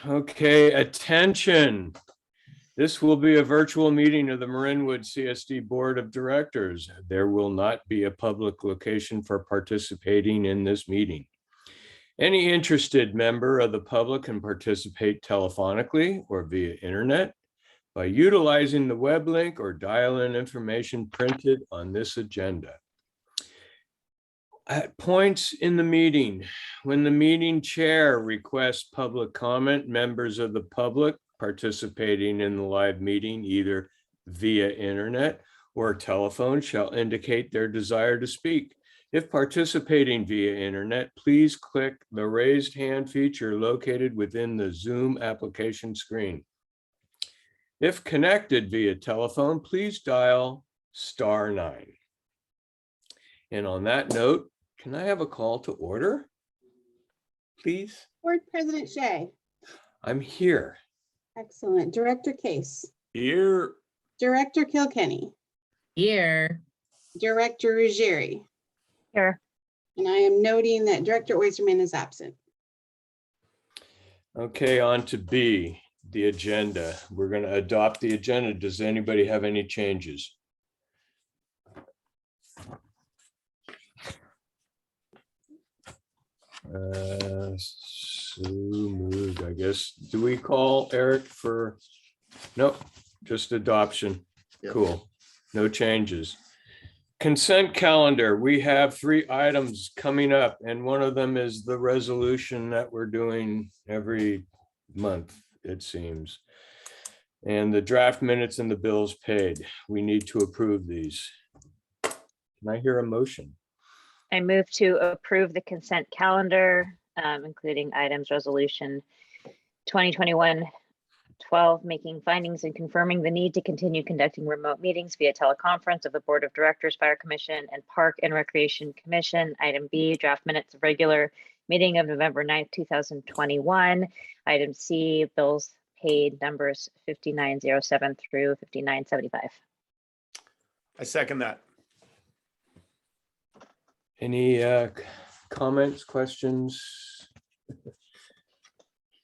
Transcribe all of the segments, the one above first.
Okay, attention. This will be a virtual meeting of the Marinwood CSD Board of Directors. There will not be a public location for participating in this meeting. Any interested member of the public can participate telephonically or via internet by utilizing the web link or dial-in information printed on this agenda. At points in the meeting, when the meeting chair requests public comment, members of the public participating in the live meeting, either via internet or telephone, shall indicate their desire to speak. If participating via internet, please click the raised hand feature located within the Zoom application screen. If connected via telephone, please dial *9. And on that note, can I have a call to order, please? Board President Shea. I'm here. Excellent. Director Case. Here. Director Kilkenny. Here. Director Ruggieri. Here. And I am noting that Director Oysterman is absent. Okay, on to B, the agenda. We're going to adopt the agenda. Does anybody have any changes? So moved, I guess. Do we call Eric for? Nope, just adoption. Yep. Cool. No changes. Consent calendar. We have 3 items coming up, and one of them is the resolution that we're doing every month, it seems. And the draft minutes and the bills paid. We need to approve these. Can I hear a motion? I move to approve the consent calendar, including items resolution 2021-12, making findings and confirming the need to continue conducting remote meetings via teleconference of the Board of Directors, Fire Commission, and Park and Recreation Commission. Item B, draft minutes of regular meeting of November 9th, 2021. Item C, bills paid numbers 5907 through 5975. I second that. Any comments, questions?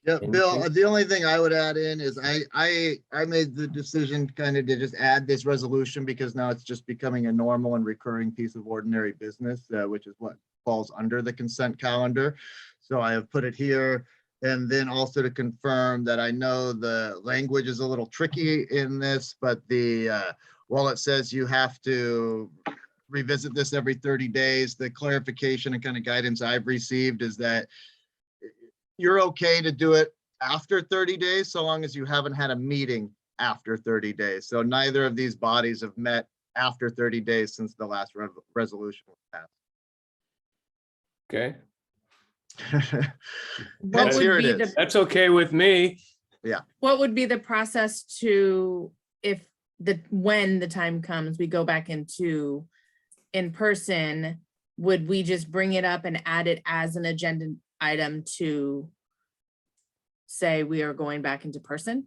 Yeah, Bill, Anything? the only thing I would add in is I made the decision kind of to just add this resolution because now it's just becoming a normal and recurring piece of ordinary business, which is what falls under the consent calendar. So I have put it here. And then also to confirm that I know the language is a little tricky in this, but while it says you have to revisit this every 30 days, the clarification and kind of guidance I've received is that you're okay to do it after 30 days, so long as you haven't had a meeting after 30 days. So neither of these bodies have met after 30 days since the last resolution was passed. Okay, What That's- would here it be is. the that's okay with me. What would be the process to, when the time comes, we go back into in person, would we just bring it up and add it as an agenda item to say we are going back into person?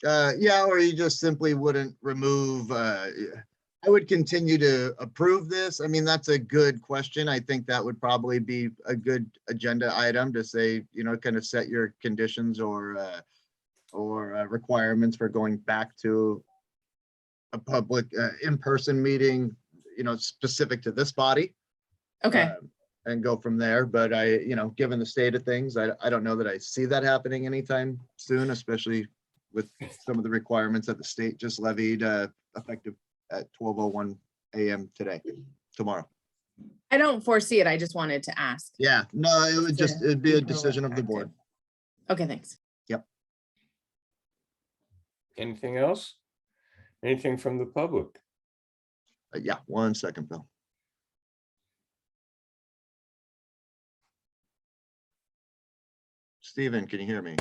Yeah, or you just simply wouldn't remove, I would continue to approve this. I mean, that's a good question. I think that would probably be a good agenda item to say, kind of set your conditions or requirements for going back to a public in-person meeting, specific to this body. Okay, And go from there. But given the state of things, I don't know that I see that happening anytime soon, especially with some of the requirements that the state just levied effective at 12:01 a.m. tomorrow. I don't foresee it. I just wanted to ask. Yeah, no, it'd be a decision of the board. Okay, thanks. Anything else? Anything from the public? Yeah, 1 second, Bill. Stephen, can you hear me?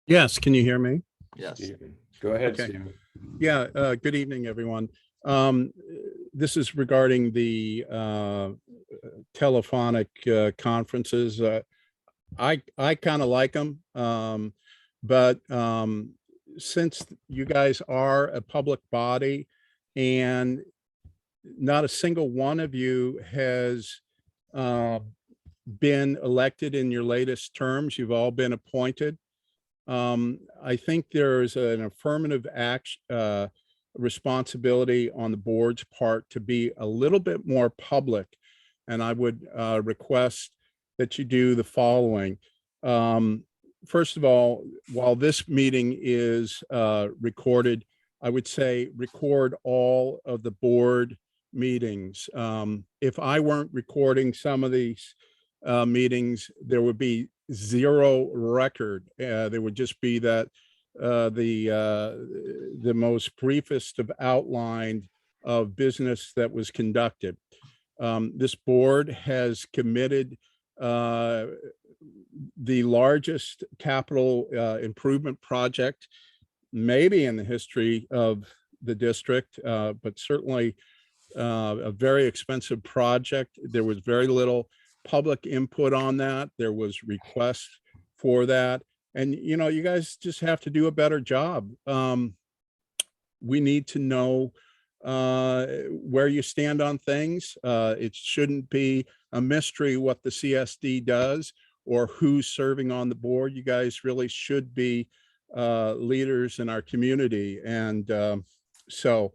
Yes, can you hear me? Yes. Stephen, go ahead, Okay. Stephen. Yeah, good evening, everyone. This is regarding the telephonic conferences. I kind of like them, but since you guys are a public body and not a single one of you has been elected in your latest terms, you've all been appointed. I think there's an affirmative action, responsibility on the board's part to be a little bit more public. And I would request that you do the following. First of all, while this meeting is recorded, I would say record all of the board meetings. If I weren't recording some of these meetings, there would be zero record. There would just be that the most briefest of outline of business that was conducted. This board has committed the largest capital improvement project maybe in the history of the district, but certainly a very expensive project. There was very little public input on that. There was requests for that. And, you know, you guys just have to do a better job. We need to know where you stand on things. It shouldn't be a mystery what the CSD does or who's serving on the board. You guys really should be leaders in our community. And so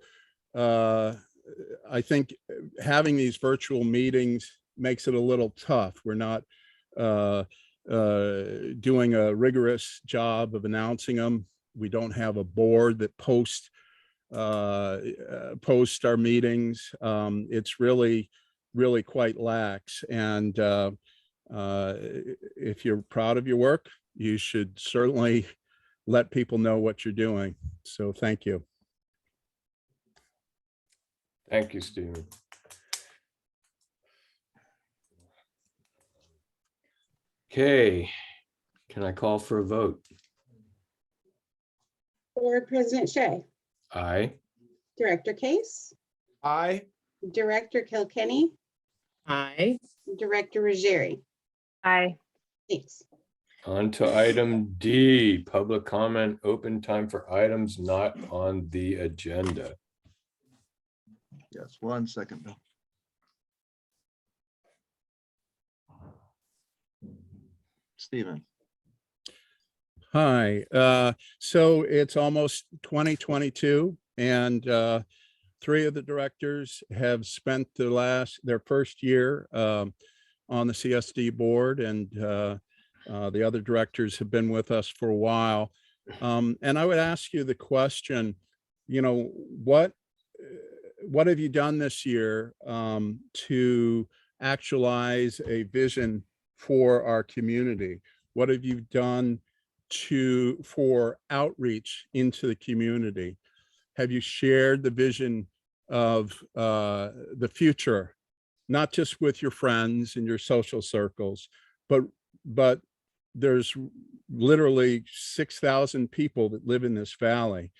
I think having these virtual meetings makes it a little tough. We're not doing a rigorous job of announcing them. We don't have a board that posts our meetings. It's really quite lax. And if you're proud of your work, you should certainly let people know what you're doing. So thank you. Thank you, Stephen. Okay, can I call for a vote? Board President Shea, Aye. Director Case, Aye. Director Kilkenny, Aye. Director Ruggieri. Aye. Thanks. On to item D, public comment, open time for items not on the agenda. Yes, 1 second, Bill. Stephen. Hi, so it's almost 2022 and 3 of the directors have spent their first year on the CSD board, and the other directors have been with us for a while. And I would ask you the question, you know, what have you done this year to actualize a vision for our community? What have you done for outreach into the community? Have you shared the vision of the future, not just with your friends and your social circles, but there's literally 6,000 people that live in this valley.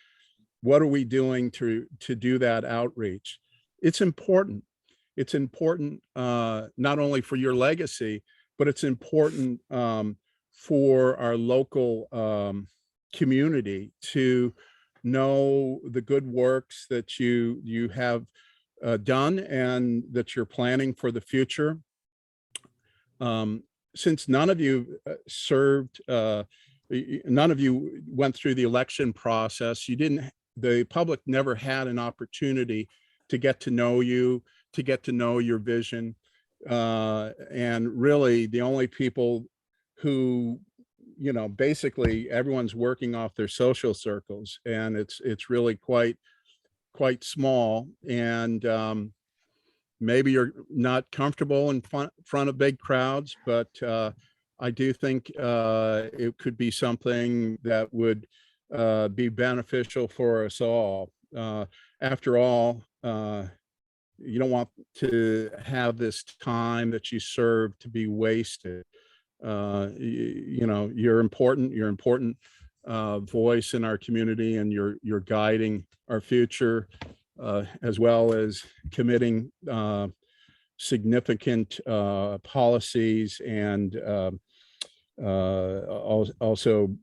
What are we doing to do that outreach? It's important. It's important not only for your legacy, but it's important for our local community to know the good works that you have done and that you're planning for the future. Since none of you served, none of you went through the election process, the public never had an opportunity to get to know you, to get to know your vision. And really the only people who, you know, basically everyone's working off their social circles, and it's really quite small. And maybe you're not comfortable in front of big crowds, but I do think it could be something that would be beneficial for us all. After all, you don't want to have this time that you serve to be wasted. You know, you're important voice in our community, and you're guiding our future, as well as committing significant policies and also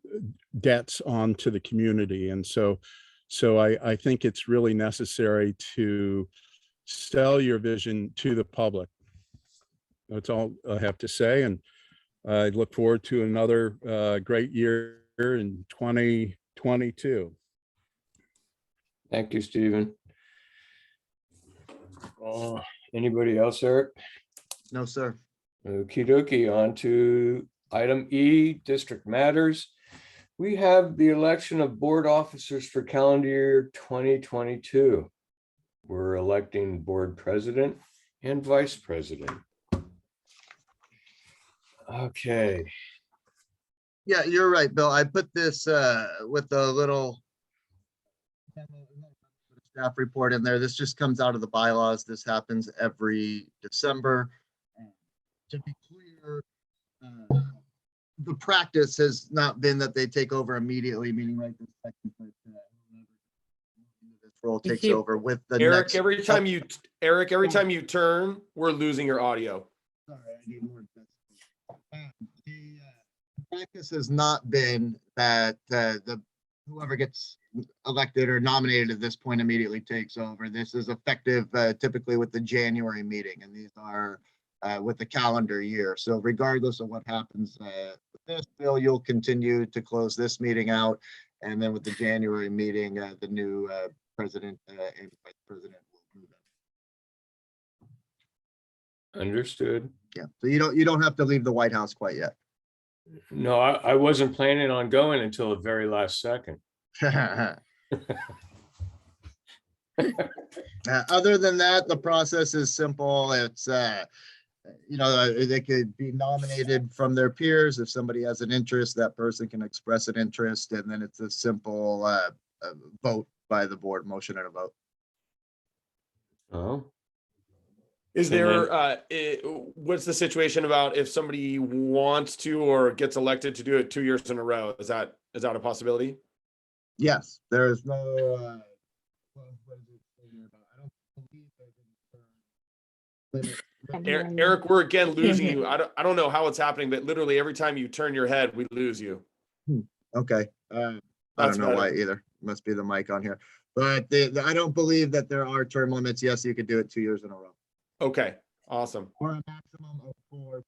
debts onto the community. And so I think it's really necessary to sell your vision to the public. That's all I have to say. And I look forward to another great year in 2022. Thank you, Stephen. Anybody else, Eric? No, sir. Okey dokey, on to item E, district matters. We have the election of board officers for calendar year 2022. We're electing board president and vice president. Okay, Yeah, you're right, Bill. I put this with a little staff report in there. This just comes out of the bylaws. This happens every December. To be clear, the practice has not been that they take over immediately, meaning right this second, but this role You takes keep- over with the Eric, next. every time you turn, we're losing your audio. Sorry, I need more. The practice has not been that the whoever gets elected or nominated at this point immediately takes over. This is effective typically with the January meeting, and these are with the calendar year. So regardless of what happens with this bill, you'll continue to close this meeting out, and then with the January meeting, the new president and vice president will move in. understood. Yeah, so you don't have to leave the White House quite yet. No, I wasn't planning on going until the very last second. Other than that, the process is simple. It's, they could be nominated from their peers. If somebody has an interest, that person can express an interest, and then it's a simple vote by the board, motion and a vote. Oh, Is And there, what's the situation about if somebody wants to or gets elected to do it 2 years in a row? Is that a possibility? Yes, there is no. What is it saying about? I don't believe there's any term limit. Eric, we're again losing you. I don't know how it's happening, but literally every time you turn your head, we lose you. Okay, I That's don't know why better. either. Must be the mic on here. But I don't believe that there are term limits. Yes, you could do it 2 years in a row. Okay, awesome. Or a maximum of 4.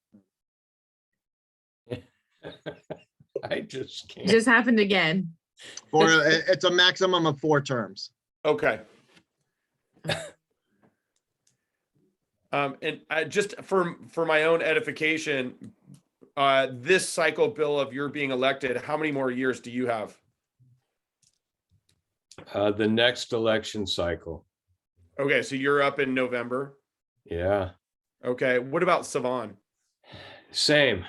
I just It can't. just happened again. It's a maximum of 4 terms. Okay. And I just for my own edification, this cycle, Bill, of your being elected, how many more years do you have? The next election cycle. Okay, so you're up in November. Yeah, Okay, what about Savan? same.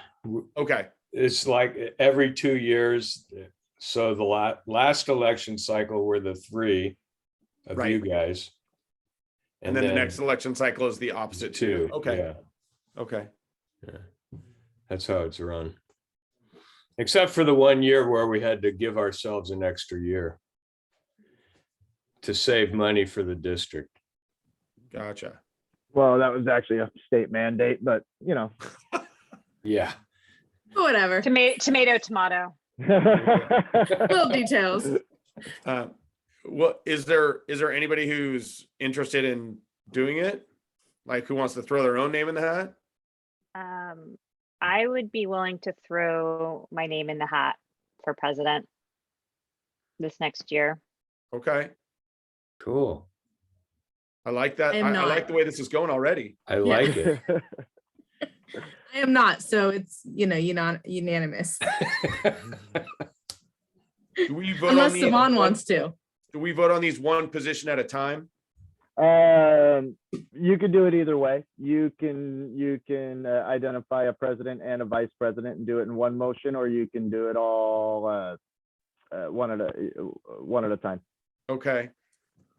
Okay, It's like every 2 years. So the last election cycle were the 3 of you Right. guys. and then the next election cycle is the opposite too. 2. Okay, Yeah, okay. that's how it's run. Except for the 1 year where we had to give ourselves an extra year to save money for the district. Gotcha. Well, that was actually a state mandate, but you know. Yeah. Whatever. Tomato. Little details. What is there anybody who's interested in doing it? Like who wants to throw their own name in the hat? I would be willing to throw my name in the hat for president this next year. Okay, Cool. I like that. I am I like not. the way this is going already. I like it. I am not, so it's unanimous. Do we vote Unless on Savan wants to. Do we vote on these one position at a time? You could do it either way. You can identify a president and a vice president and do it in one motion, or you can do it all one at a time. Okay.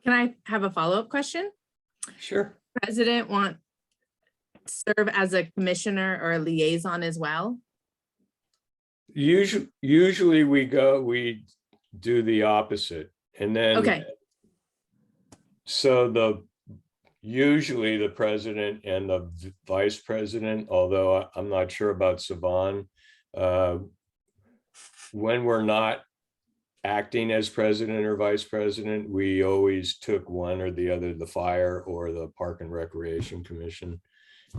Can I have a follow-up question? Sure. President want to serve as a commissioner or a liaison as well? Usually we do the opposite, and then. Okay. So usually the president and the vice president, although I'm not sure about Savan, when we're not acting as president or vice president, we always took one or the other, the fire or the Park and Recreation Commission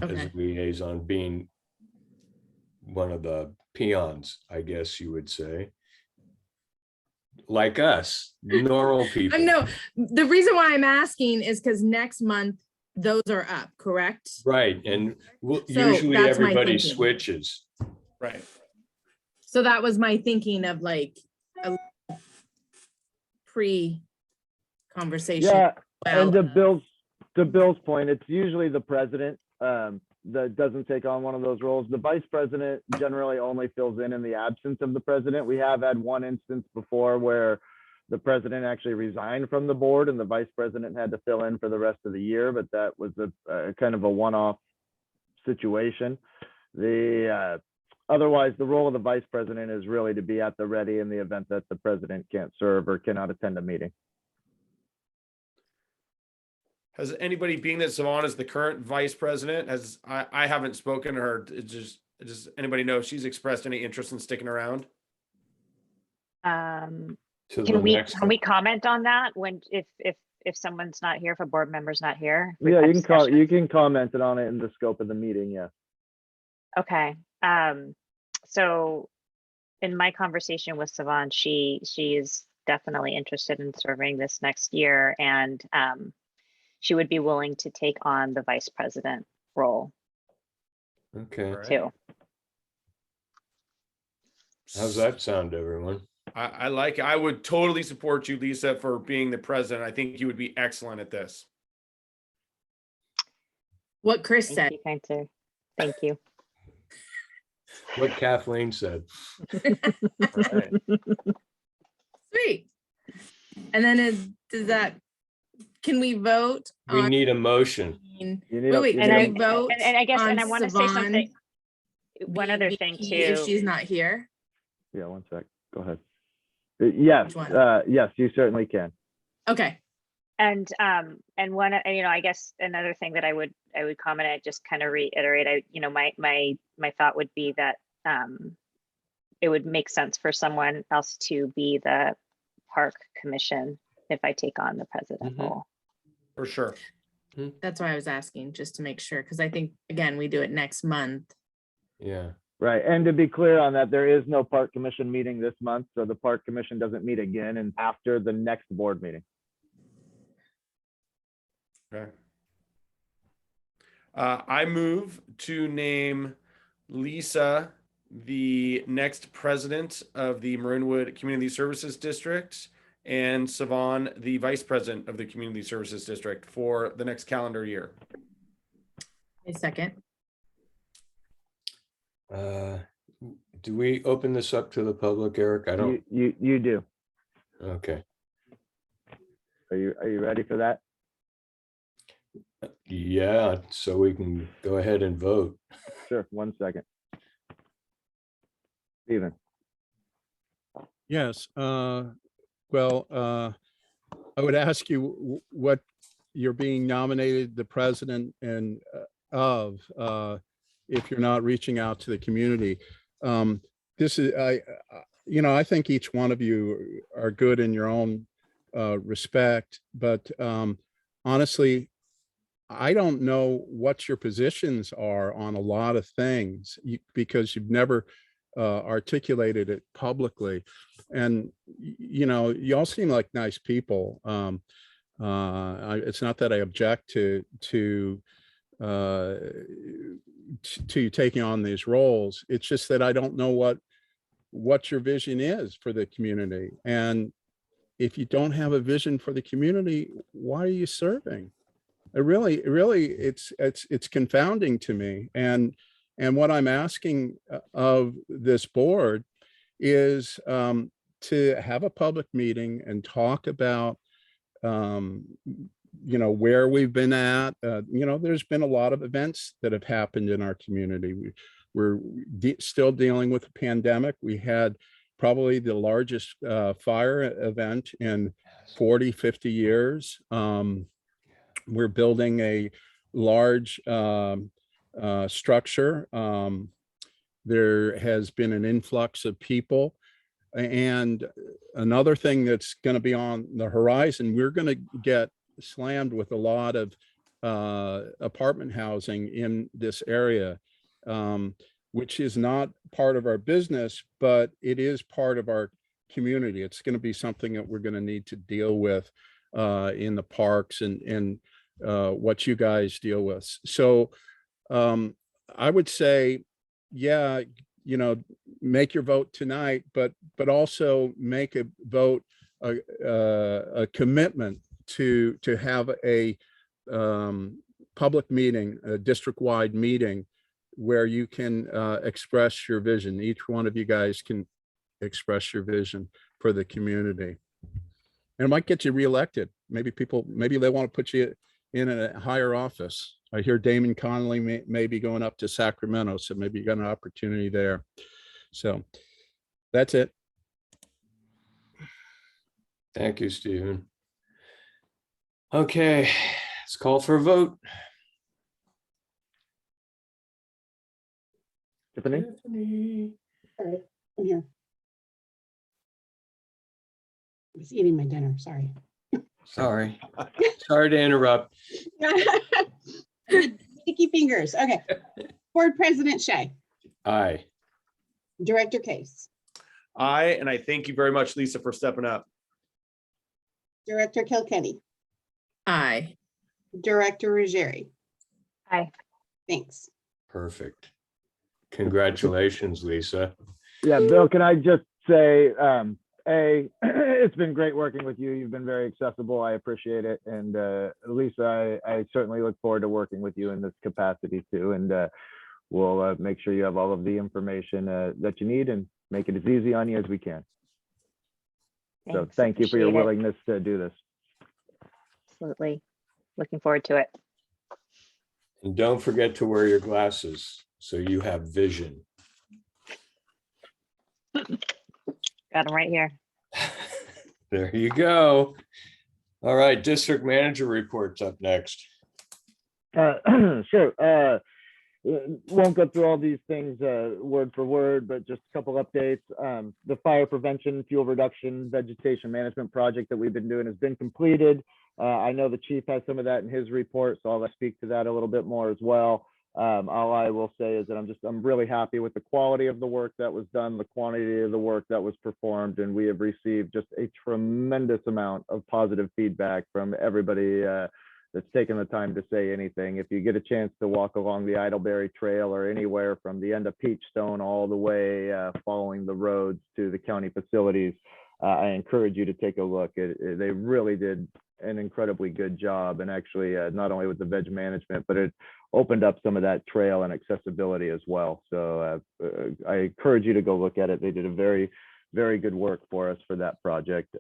Okay. as liaison, being one of the peons, I guess you would say. like us, normal people. No, the reason why I'm asking is because next month, those are up, correct? Right, and So usually that's my everybody thinking. switches. Right. So that was my thinking of like a pre-conversation. Yeah, and Well, to Bill's point, it's usually the president that doesn't take on one of those roles. The vice president generally only fills in the absence of the president. We have had one instance before where the president actually resigned from the board and the vice president had to fill in for the rest of the year, but that was a kind of a one-off situation. Otherwise, the role of the vice president is really to be at the ready in the event that the president can't serve or cannot attend a meeting. Has anybody, being that Savon is the current vice president, I haven't spoken to her. Does anybody know if she's expressed any interest in sticking around? To the Can we next can we comment on that when if someone's not here, if a board member's not here? Yeah, We've you had can you discussions. can comment on it in the scope of the meeting. Yeah. Okay. So in my conversation with Savon, she is definitely interested in serving this next year, and she would be willing to take on the vice president role Okay, All right. too. how's that sound, everyone? I like it. I would totally support you, Lisa, for being the president. I think you would be excellent at this. what Chris Thank said. you, kind sir. Thank you. What Kathleen said. All right. Sweet. And then can we vote? We on- need a motion. You need a- Wait, you can need we a- vote? And I guess, and I on want to say Savon something. One being other thing VP If too. she's not here. Yeah, one sec. Go ahead. Yes, Which one? yes, you certainly can. Okay. And one, I guess another thing that I would comment, I just kind of reiterate, my thought would be that it would make sense for someone else to be the park commission if I take on the president Mhm. role. For sure. That's why I was asking, just to make sure, because I think, again, we do it next month. Yeah, Right, and to be clear on that, there is no park commission meeting this month, so the park commission doesn't meet again and after the next board meeting. Okay. I move to name Lisa the next president of the Marinwood Community Services District and Savon the vice president of the Community Services District for the next calendar year. A second. do we open this up to the public, Eric? I don't, You do. okay. Are you ready for that? Yeah, so we can go ahead and vote. Sure, one second. Steven, Yes, well, I would ask you what you're being nominated the president and of, if you're not reaching out to the community. This is, I think each one of you are good in your own respect, but honestly, I don't know what your positions are on a lot of things because you've never articulated it publicly. And, you all seem like nice people. It's not that I object to you taking on these roles. It's just that I don't know what your vision is for the community. And if you don't have a vision for the community, why are you serving? It really, it's confounding to me. And what I'm asking of this board is to have a public meeting and talk about, where we've been at. There's been a lot of events that have happened in our community. We're still dealing with the pandemic. We had probably the largest fire event in 40, 50 years. We're building a large structure. There has been an influx of people. And another thing that's going to be on the horizon, we're going to get slammed with a lot of apartment housing in this area, which is not part of our business, but it is part of our community. It's going to be something that we're going to need to deal with in the parks and what you guys deal with. So I would say, yeah, you know, make your vote tonight, but also make a vote, a commitment to have a public meeting, a district-wide meeting where you can express your vision. Each one of you guys can express your vision for the community. And it might get you reelected. Maybe they want to put you in a higher office. I hear Damon Connolly may be going up to Sacramento, so maybe you got an opportunity there. So that's it. Thank you, Stephen. Okay, let's call for a vote. Tiffany? Tiffany. All right, I'm here. I was eating my dinner, sorry. Sorry. Sorry to interrupt. Sticky fingers, okay. Board President Shea, Aye. Director Case, And I thank you very much, Lisa, for stepping up. Director Kilkenny, Aye. Director Ruggieri. Aye. Thanks. Perfect. Congratulations, Lisa. Yeah, Bill, can I just say, it's been great working with you. You've been very accessible. I appreciate it. And Lisa, I certainly look forward to working with you in this capacity too. And we'll make sure you have all of the information that you need and make it as easy on you as we can. So Thanks, thank you for your appreciate it. willingness to do this. Absolutely. Looking forward to it. And don't forget to wear your glasses so you have vision. Got them right here. There you go. All right, district manager reports up next. Sure. Won't go through all these things word for word, but just a couple updates. The fire prevention, fuel reduction, vegetation management project that we've been doing has been completed. I know the chief has some of that in his report, so I'll speak to that a little bit more as well. All I will say is that I'm really happy with the quality of the work that was done, the quantity of the work that was performed, and we have received just a tremendous amount of positive feedback from everybody that's taken the time to say anything. If you get a chance to walk along the Idleberry Trail or anywhere from the end of Peachstone all the way following the roads to the county facilities, I encourage you to take a look. They really did an incredibly good job, and actually not only with the veg management, but it opened up some of that trail and accessibility as well. So I encourage you to go look at it. They did a very, very good work for us for that project.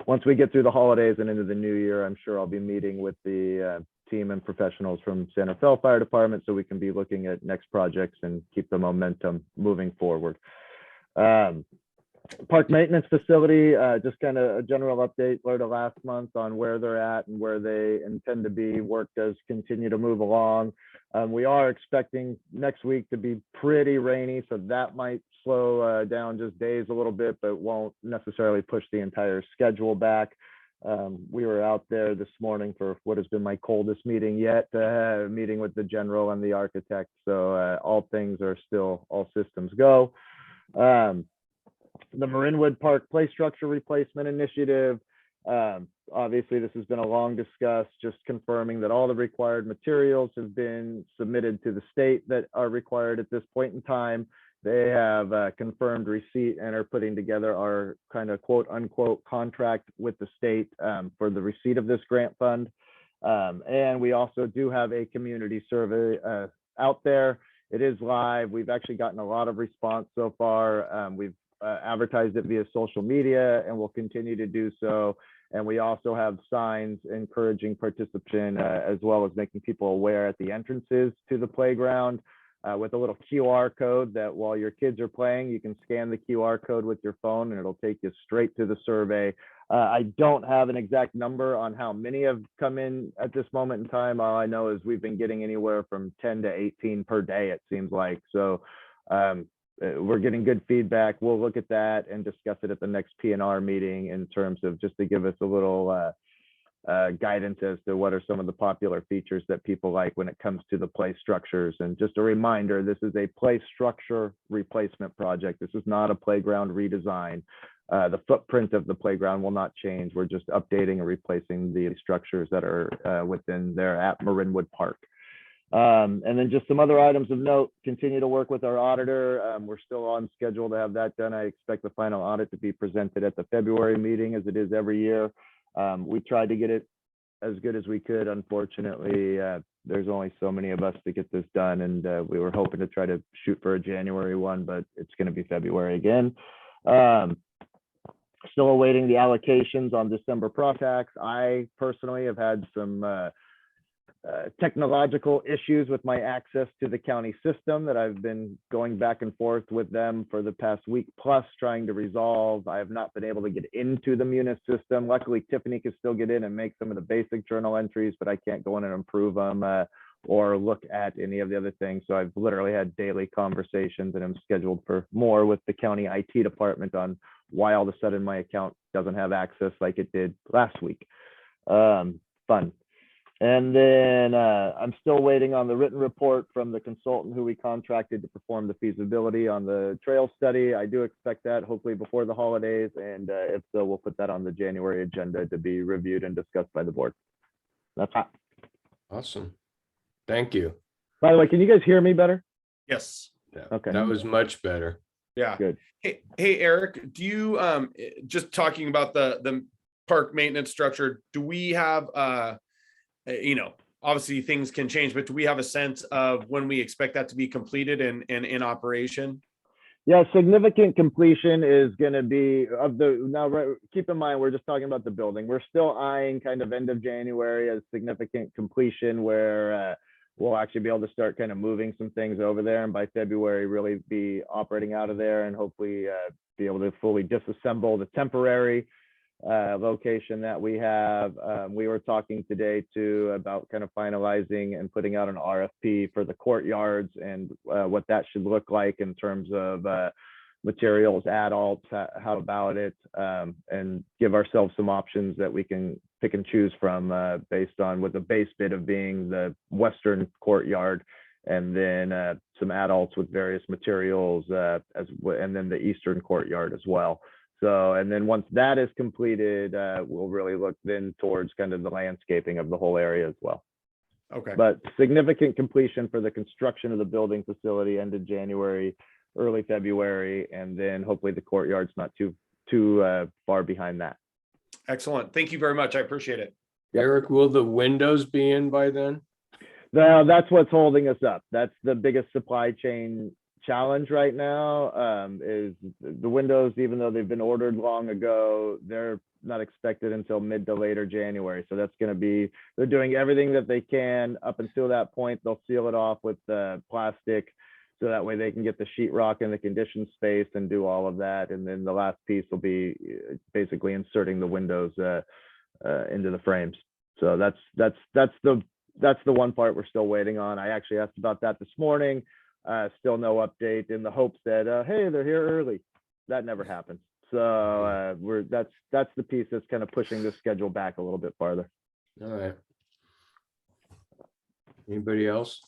Once we get through the holidays and into the new year, I'm sure I'll be meeting with the team and professionals from Santa Fe Fire Department so we can be looking at next projects and keep the momentum moving forward. Park maintenance facility, just kind of a general update later last month on where they're at and where they intend to be. Work does continue to move along. We are expecting next week to be pretty rainy, so that might slow down just days a little bit, but won't necessarily push the entire schedule back. We were out there this morning for what has been my coldest meeting yet, meeting with the general and the architect. So all things are still, all systems go. The Marinwood Park Play Structure Replacement Initiative. Obviously, this has been a long discuss, just confirming that all the required materials have been submitted to the state that are required at this point in time. They have confirmed receipt and are putting together our kind of quote unquote contract with the state for the receipt of this grant fund. And we also do have a community survey out there. It is live. We've actually gotten a lot of response so far. We've advertised it via social media and will continue to do so. And we also have signs encouraging participation as well as making people aware at the entrances to the playground with a little QR code that while your kids are playing, you can scan the QR code with your phone and it'll take you straight to the survey. I don't have an exact number on how many have come in at this moment in time. All I know is we've been getting anywhere from 10 to 18 per day, it seems like. So we're getting good feedback. We'll look at that and discuss it at the next PNR meeting in terms of just to give us a little guidance as to what are some of the popular features that people like when it comes to the play structures. And just a reminder, this is a play structure replacement project. This is not a playground redesign. The footprint of the playground will not change. We're just updating and replacing the structures that are within there at Marinwood Park. And then just some other items of note, continue to work with our auditor. We're still on schedule to have that done. I expect the final audit to be presented at the February meeting, as it is every year. We tried to get it as good as we could. Unfortunately, there's only so many of us to get this done, and we were hoping to try to shoot for a January one, but it's going to be February again. Still awaiting the allocations on December tax. I personally have had some technological issues with my access to the county system that I've been going back and forth with them for the past week plus trying to resolve. I have not been able to get into the Munis system. Luckily, Tiffany can still get in and make some of the basic journal entries, but I can't go in and improve them or look at any of the other things. So I've literally had daily conversations, and I'm scheduled for more with the county IT department on why all of a sudden my account doesn't have access like it did last week. Fun. And then I'm still waiting on the written report from the consultant who we contracted to perform the feasibility on the trail study. I do expect that hopefully before the holidays. And if so, we'll put that on the January agenda to be reviewed and discussed by the board. That's hot. Awesome. Thank you. By the way, can you guys hear me better? Yes. Yeah, Okay. that was much better. Yeah. Good. Hey, Eric, do you, just talking about the park maintenance structure, do we have, obviously things can change, but do we have a sense of when we expect that to be completed and in operation? Yeah, significant completion is going to be keep in mind, we're just talking about the building. We're still eyeing kind of end of January as significant completion where we'll actually be able to start kind of moving some things over there. And by February, really be operating out of there and hopefully be able to fully disassemble the temporary location that we have. We were talking today too about kind of finalizing and putting out an RFP for the courtyards and what that should look like in terms of materials, adults, how about it, and give ourselves some options that we can pick and choose from based on with the base bid of being the western courtyard, and then some adults with various materials and then the eastern courtyard as well. So, and then once that is completed, we'll really look then towards kind of the landscaping of the whole area as well. Okay. But significant completion for the construction of the building facility ended January, early February, and then hopefully the courtyard's not too far behind that. Excellent. Thank you very much. I appreciate it. Yep. Eric, will the windows be in by then? Now, that's what's holding us up. That's the biggest supply chain challenge right now, is the windows, even though they've been ordered long ago, they're not expected until mid to later January. So that's going to be, they're doing everything that they can up until that point. They'll seal it off with the plastic so that way they can get the sheetrock in the conditioned space and do all of that. And then the last piece will be basically inserting the windows into the frames. So that's the one part we're still waiting on. I actually asked about that this morning. Still no update, in the hopes that hey, they're here early. That never happens. So that's the piece that's kind of pushing the schedule back a little bit farther. All right. Anybody else?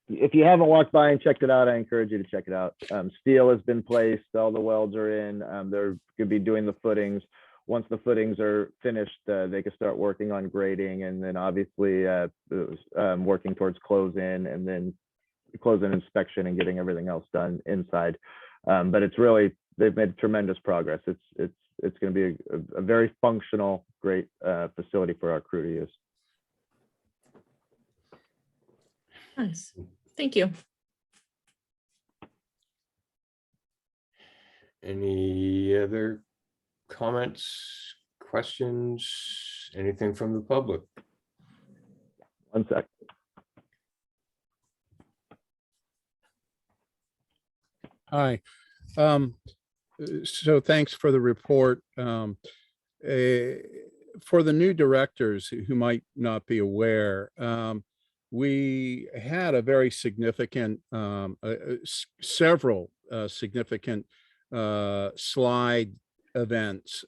If you haven't walked by and checked it out, I encourage you to check it out. Steel has been placed, all the welds are in. They're going to be doing the footings. Once the footings are finished, they can start working on grading, and then obviously working towards close-in, and then close-in inspection and getting everything else done inside. But it's really, they've made tremendous progress. It's going to be a very functional, great facility for our crew to use. Nice. Thank you. Any other comments, questions, anything from the public? One sec. Hi. So thanks for the report. For the new directors who might not be aware, we had a very significant, several significant slide events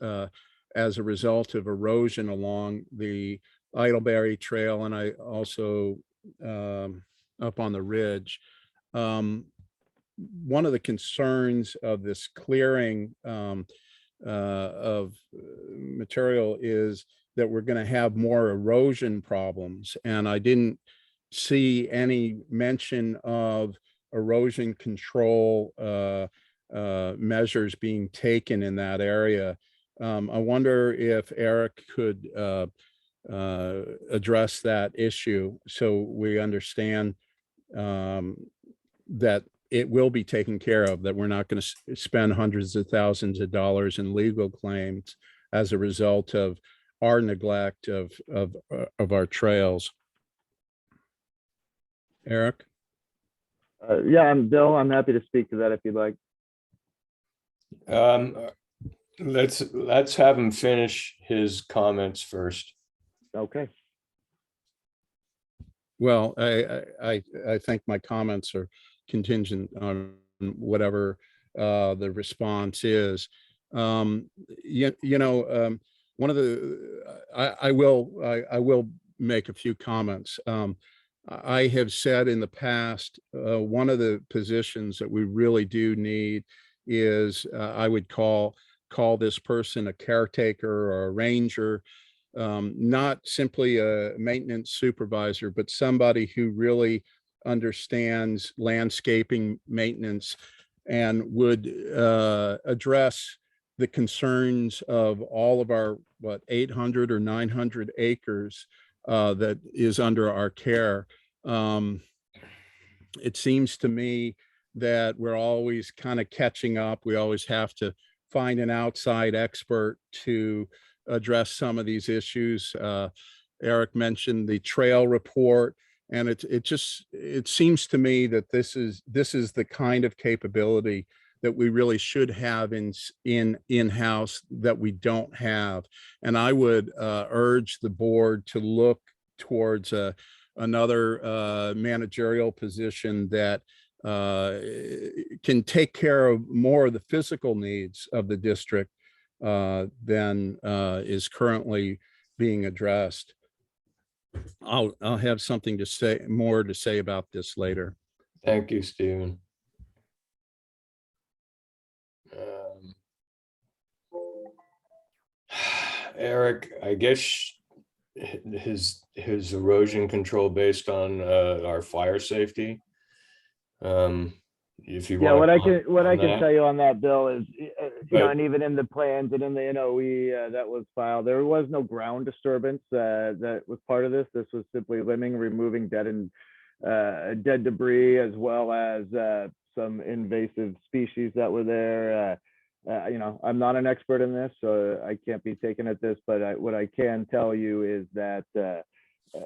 as a result of erosion along the Idleberry Trail, and I also up on the ridge. One of the concerns of this clearing of material is that we're going to have more erosion problems, and I didn't see any mention of erosion control measures being taken in that area. I wonder if Eric could address that issue so we understand that it will be taken care of, that we're not going to spend hundreds of thousands of dollars in legal claims as a result of our neglect of our trails. Eric? Yeah, I'm Bill. I'm happy to speak to that if you'd like. Let's have him finish his comments first. Okay. Well, I think my comments are contingent on whatever the response is. One of the I will make a few comments. I have said in the past, one of the positions that we really do need is I would call this person a caretaker or a ranger, not simply a maintenance supervisor, but somebody who really understands landscaping maintenance and would address the concerns of all of our 800 or 900 acres that is under our care. It seems to me that we're always kind of catching up. We always have to find an outside expert to address some of these issues. Eric mentioned the trail report, and it seems to me that this is the kind of capability that we really should have in-house that we don't have. And I would urge the board to look towards another managerial position that can take care of more of the physical needs of the district than is currently being addressed. I'll have something more to say about this later. Thank you, Stephen. Eric, I guess his erosion control based on our fire safety. If you want, what I can tell you on that, Bill, is and even in the plans and in the NOE that was filed, there was no ground disturbance that was part of this. This was simply removing dead debris, as well as some invasive species that were there. I'm not an expert in this, so I can't be taken at this, but what I can tell you is that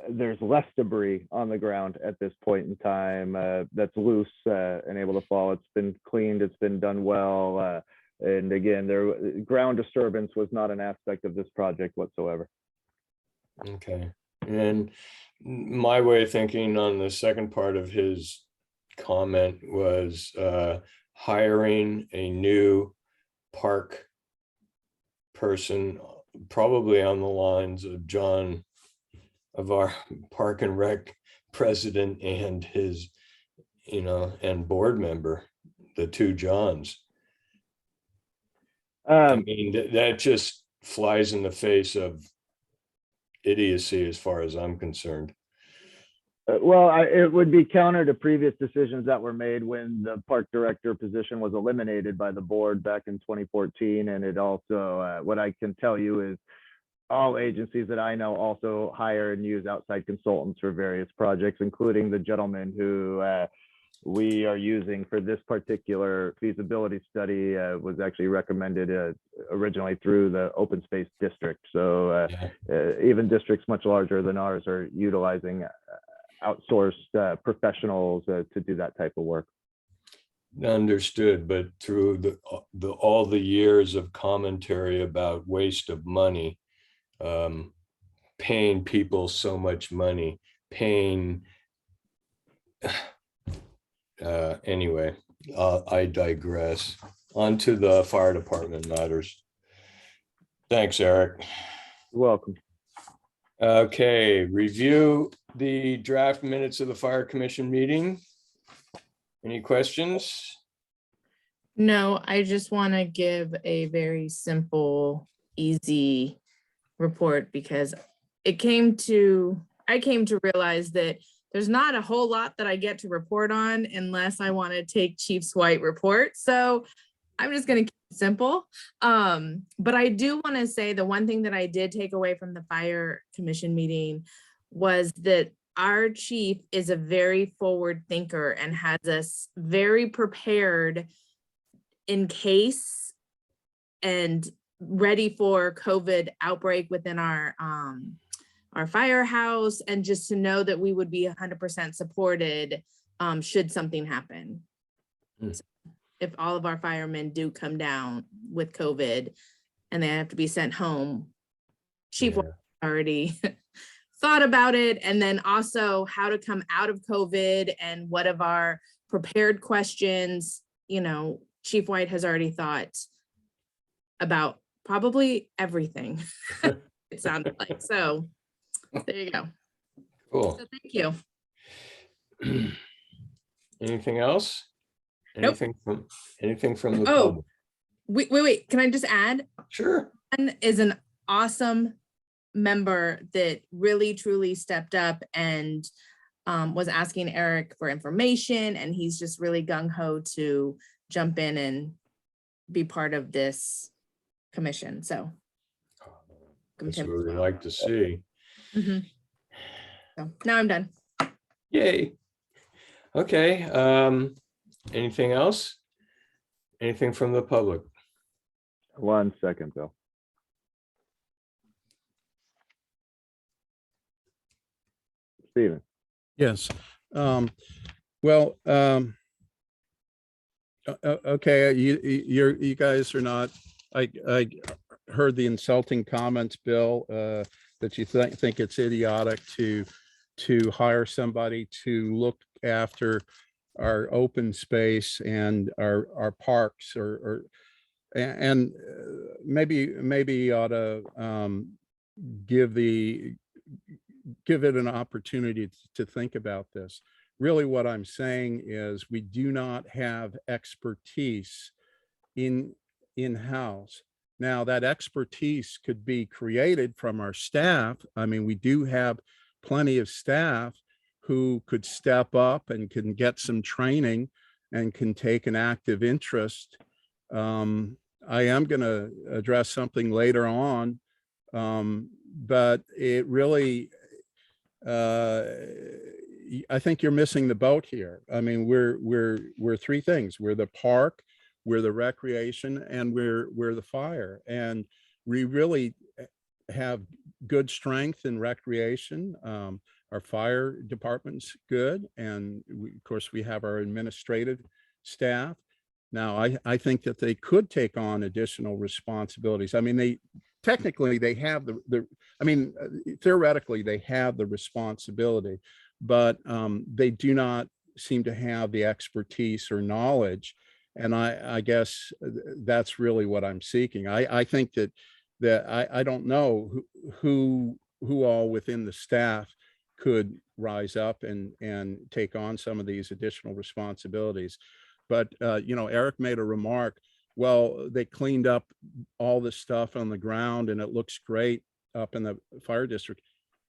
there's less debris on the ground at this point in time that's loose and able to fall. It's been cleaned, it's been done well. And again, ground disturbance was not an aspect of this project whatsoever. Okay. And my way of thinking on the second part of his comment was hiring a new park person, probably on the lines of John, of our Park and Rec president and his, and board member, the two Johns. I mean, that just flies in the face of idiocy as far as I'm concerned. It would be counter to previous decisions that were made when the park director position was eliminated by the board back in 2014. And it also, what I can tell you is all agencies that I know also hire and use outside consultants for various projects, including the gentleman who we are using for this particular feasibility study was actually recommended originally through the open space district. So even districts much larger than ours are utilizing outsourced professionals to do that type of work. Understood, but through all the years of commentary about waste of money, paying people so much money, anyway, I digress. On to the fire department matters. Thanks, Eric. You're welcome. Okay, review the draft minutes of the Fire Commission meeting. Any questions? No, I just want to give a very simple, easy report because I came to realize that there's not a whole lot that I get to report on unless I want to take Chief's White report. So I'm just going to keep it simple. But I do want to say the one thing that I did take away from the Fire Commission meeting was that our chief is a very forward thinker and has us very prepared in case and ready for COVID outbreak within our firehouse, and just to know that we would be 100% supported should something happen. Mm. So if all of our firemen do come down with COVID and they have to be sent home, Chief Yeah. already thought about it, and then also how to come out of COVID and what of our prepared questions, Chief White has already thought about probably everything. It sounded like. So there you go. Cool. So thank you. Anything else? Nope. Anything from the Oh. public? Wait. Can I just add? Sure. One is an awesome member that really truly stepped up and was asking Eric for information, and he's just really gung-ho to jump in and be part of this commission. So That's what we like to see. So now I'm done. Yay. Okay. Anything else? Anything from the public? 1 second, Bill. Steven. Yes. Well, okay, you guys are not, I heard the insulting comments, Bill, that you think it's idiotic to hire somebody to look after our open space and our parks, and maybe you ought to give it an opportunity to think about this. Really, what I'm saying is we do not have expertise in-house. Now, that expertise could be created from our staff. I mean, we do have plenty of staff who could step up and can get some training and can take an active interest. I am going to address something later on, but it really, I think you're missing the boat here. I mean, we're three things. We're the park, we're the recreation, and we're the fire. And we really have good strength in recreation. Our fire department's good. And of course, we have our administrative staff. Now, I think that they could take on additional responsibilities. I mean, technically they have theoretically they have the responsibility, but they do not seem to have the expertise or knowledge. And I guess that's really what I'm seeking. I think that I don't know who all within the staff could rise up and take on some of these additional responsibilities. But, Eric made a remark, well, they cleaned up all this stuff on the ground and it looks great up in the fire district.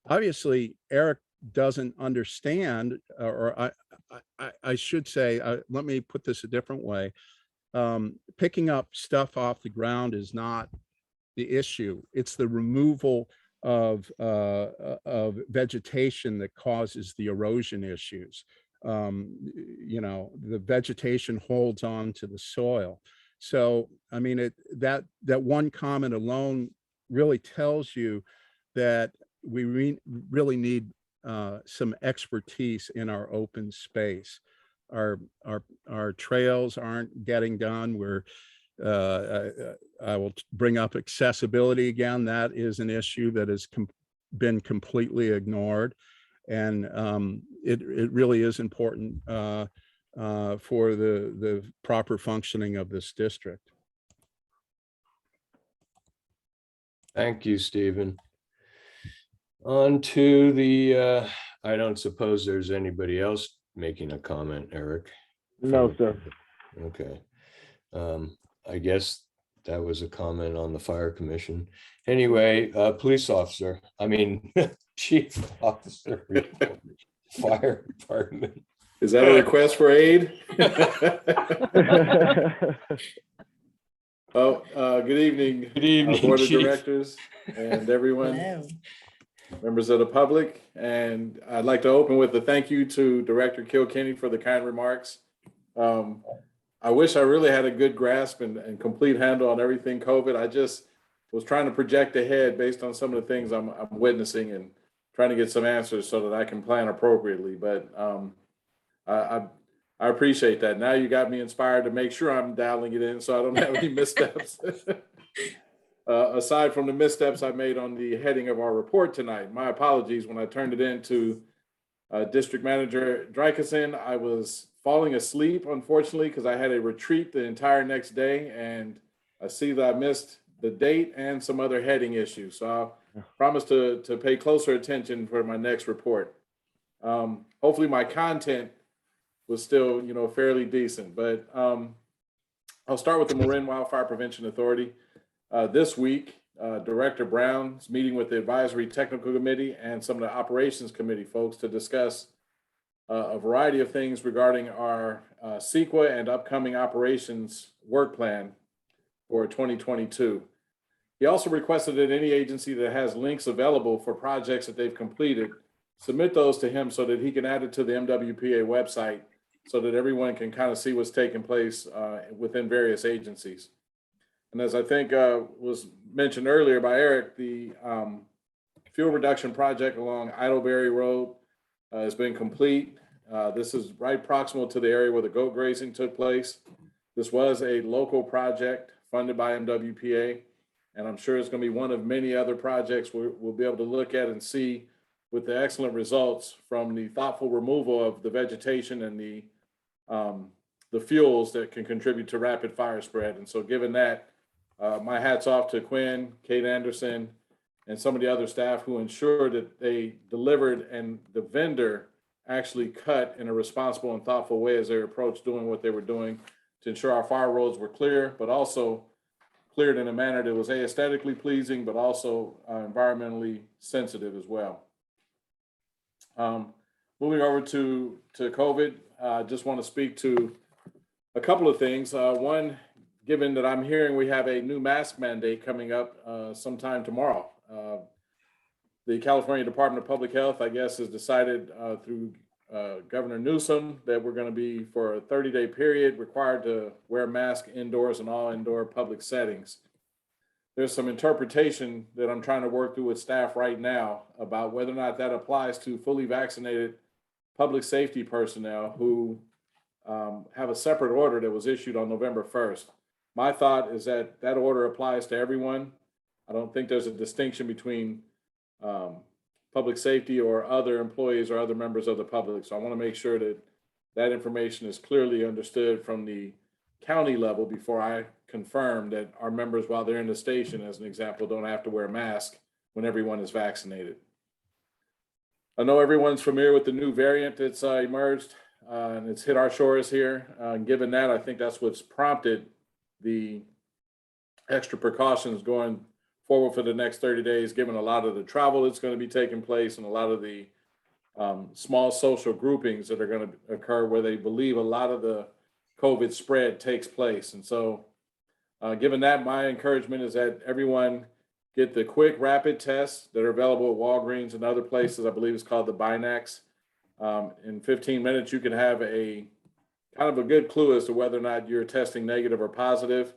Obviously, Eric doesn't understand, or I should say, let me put this a different way. Picking up stuff off the ground is not the issue. It's the removal of vegetation that causes the erosion issues. The vegetation holds on to the soil. So, I mean, that one comment alone really tells you that we really need some expertise in our open space. Our trails aren't getting done. I will bring up accessibility again. That is an issue that has been completely ignored. And it really is important for the proper functioning of this district. Thank you, Stephen. On to the, I don't suppose there's anybody else making a comment, Eric. No, sir. Okay. I guess that was a comment on the fire commission. Anyway, police officer, I mean, chief officer, report, fire department. Is that a request for aid? Good evening. Good evening, Board of Chief. Directors and everyone, members of the public. And I'd like to open with a thank you to Director Kilkenny for the kind remarks. I wish I really had a good grasp and complete handle on everything COVID. I just was trying to project ahead based on some of the things I'm witnessing and trying to get some answers so that I can plan appropriately. But I appreciate that. Now you got me inspired to make sure I'm dialing it in so I don't have any missteps. Aside from the missteps I made on the heading of our report tonight, my apologies. When I turned it in to District Manager Drykerson, I was falling asleep, unfortunately, because I had a retreat the entire next day, and I see that I missed the date and some other heading issues. So I'll promise to pay closer attention for my next report. Hopefully my content was still, fairly decent, but I'll start with the Marin Wildfire Prevention Authority. This week, Director Brown's meeting with the Advisory Technical Committee and some of the Operations Committee folks to discuss a variety of things regarding our CEQA and upcoming operations work plan for 2022. He also requested that any agency that has links available for projects that they've completed, submit those to him so that he can add it to the MWPA website so that everyone can kind of see what's taking place within various agencies. And as I think was mentioned earlier by Eric, the fuel reduction project along Idleberry Road has been complete. This is right proximal to the area where the goat grazing took place. This was a local project funded by MWPA, and I'm sure it's going to be one of many other projects we'll be able to look at and see with the excellent results from the thoughtful removal of the vegetation and the fuels that can contribute to rapid fire spread. And so given that, my hat's off to Quinn, Kate Anderson, and some of the other staff who ensured that they delivered and the vendor actually cut in a responsible and thoughtful way as they approached doing what they were doing to ensure our fire roads were clear, but also cleared in a manner that was aesthetically pleasing, but also environmentally sensitive as well. Moving over to COVID, I just want to speak to a couple of things. One, given that I'm hearing we have a new mask mandate coming up sometime tomorrow. The California Department of Public Health, I guess, has decided through Governor Newsom that we're going to be, for a 30-day period, required to wear a mask indoors in all indoor public settings. There's some interpretation that I'm trying to work through with staff right now about whether or not that applies to fully vaccinated public safety personnel who have a separate order that was issued on November 1st. My thought is that that order applies to everyone. I don't think there's a distinction between public safety or other employees or other members of the public. So I want to make sure that that information is clearly understood from the county level before I confirm that our members, while they're in the station, as an example, don't have to wear a mask when everyone is vaccinated. I know everyone's familiar with the new variant that's emerged and it's hit our shores here. Given that, I think that's what's prompted the extra precautions going forward for the next 30 days, given a lot of the travel that's going to be taking place and a lot of the small social groupings that are going to occur where they believe a lot of the COVID spread takes place. And so given that, my encouragement is that everyone get the quick rapid tests that are available at Walgreens and other places. I believe it's called the Binax. In 15 minutes, you can have a kind of a good clue as to whether or not you're testing negative or positive.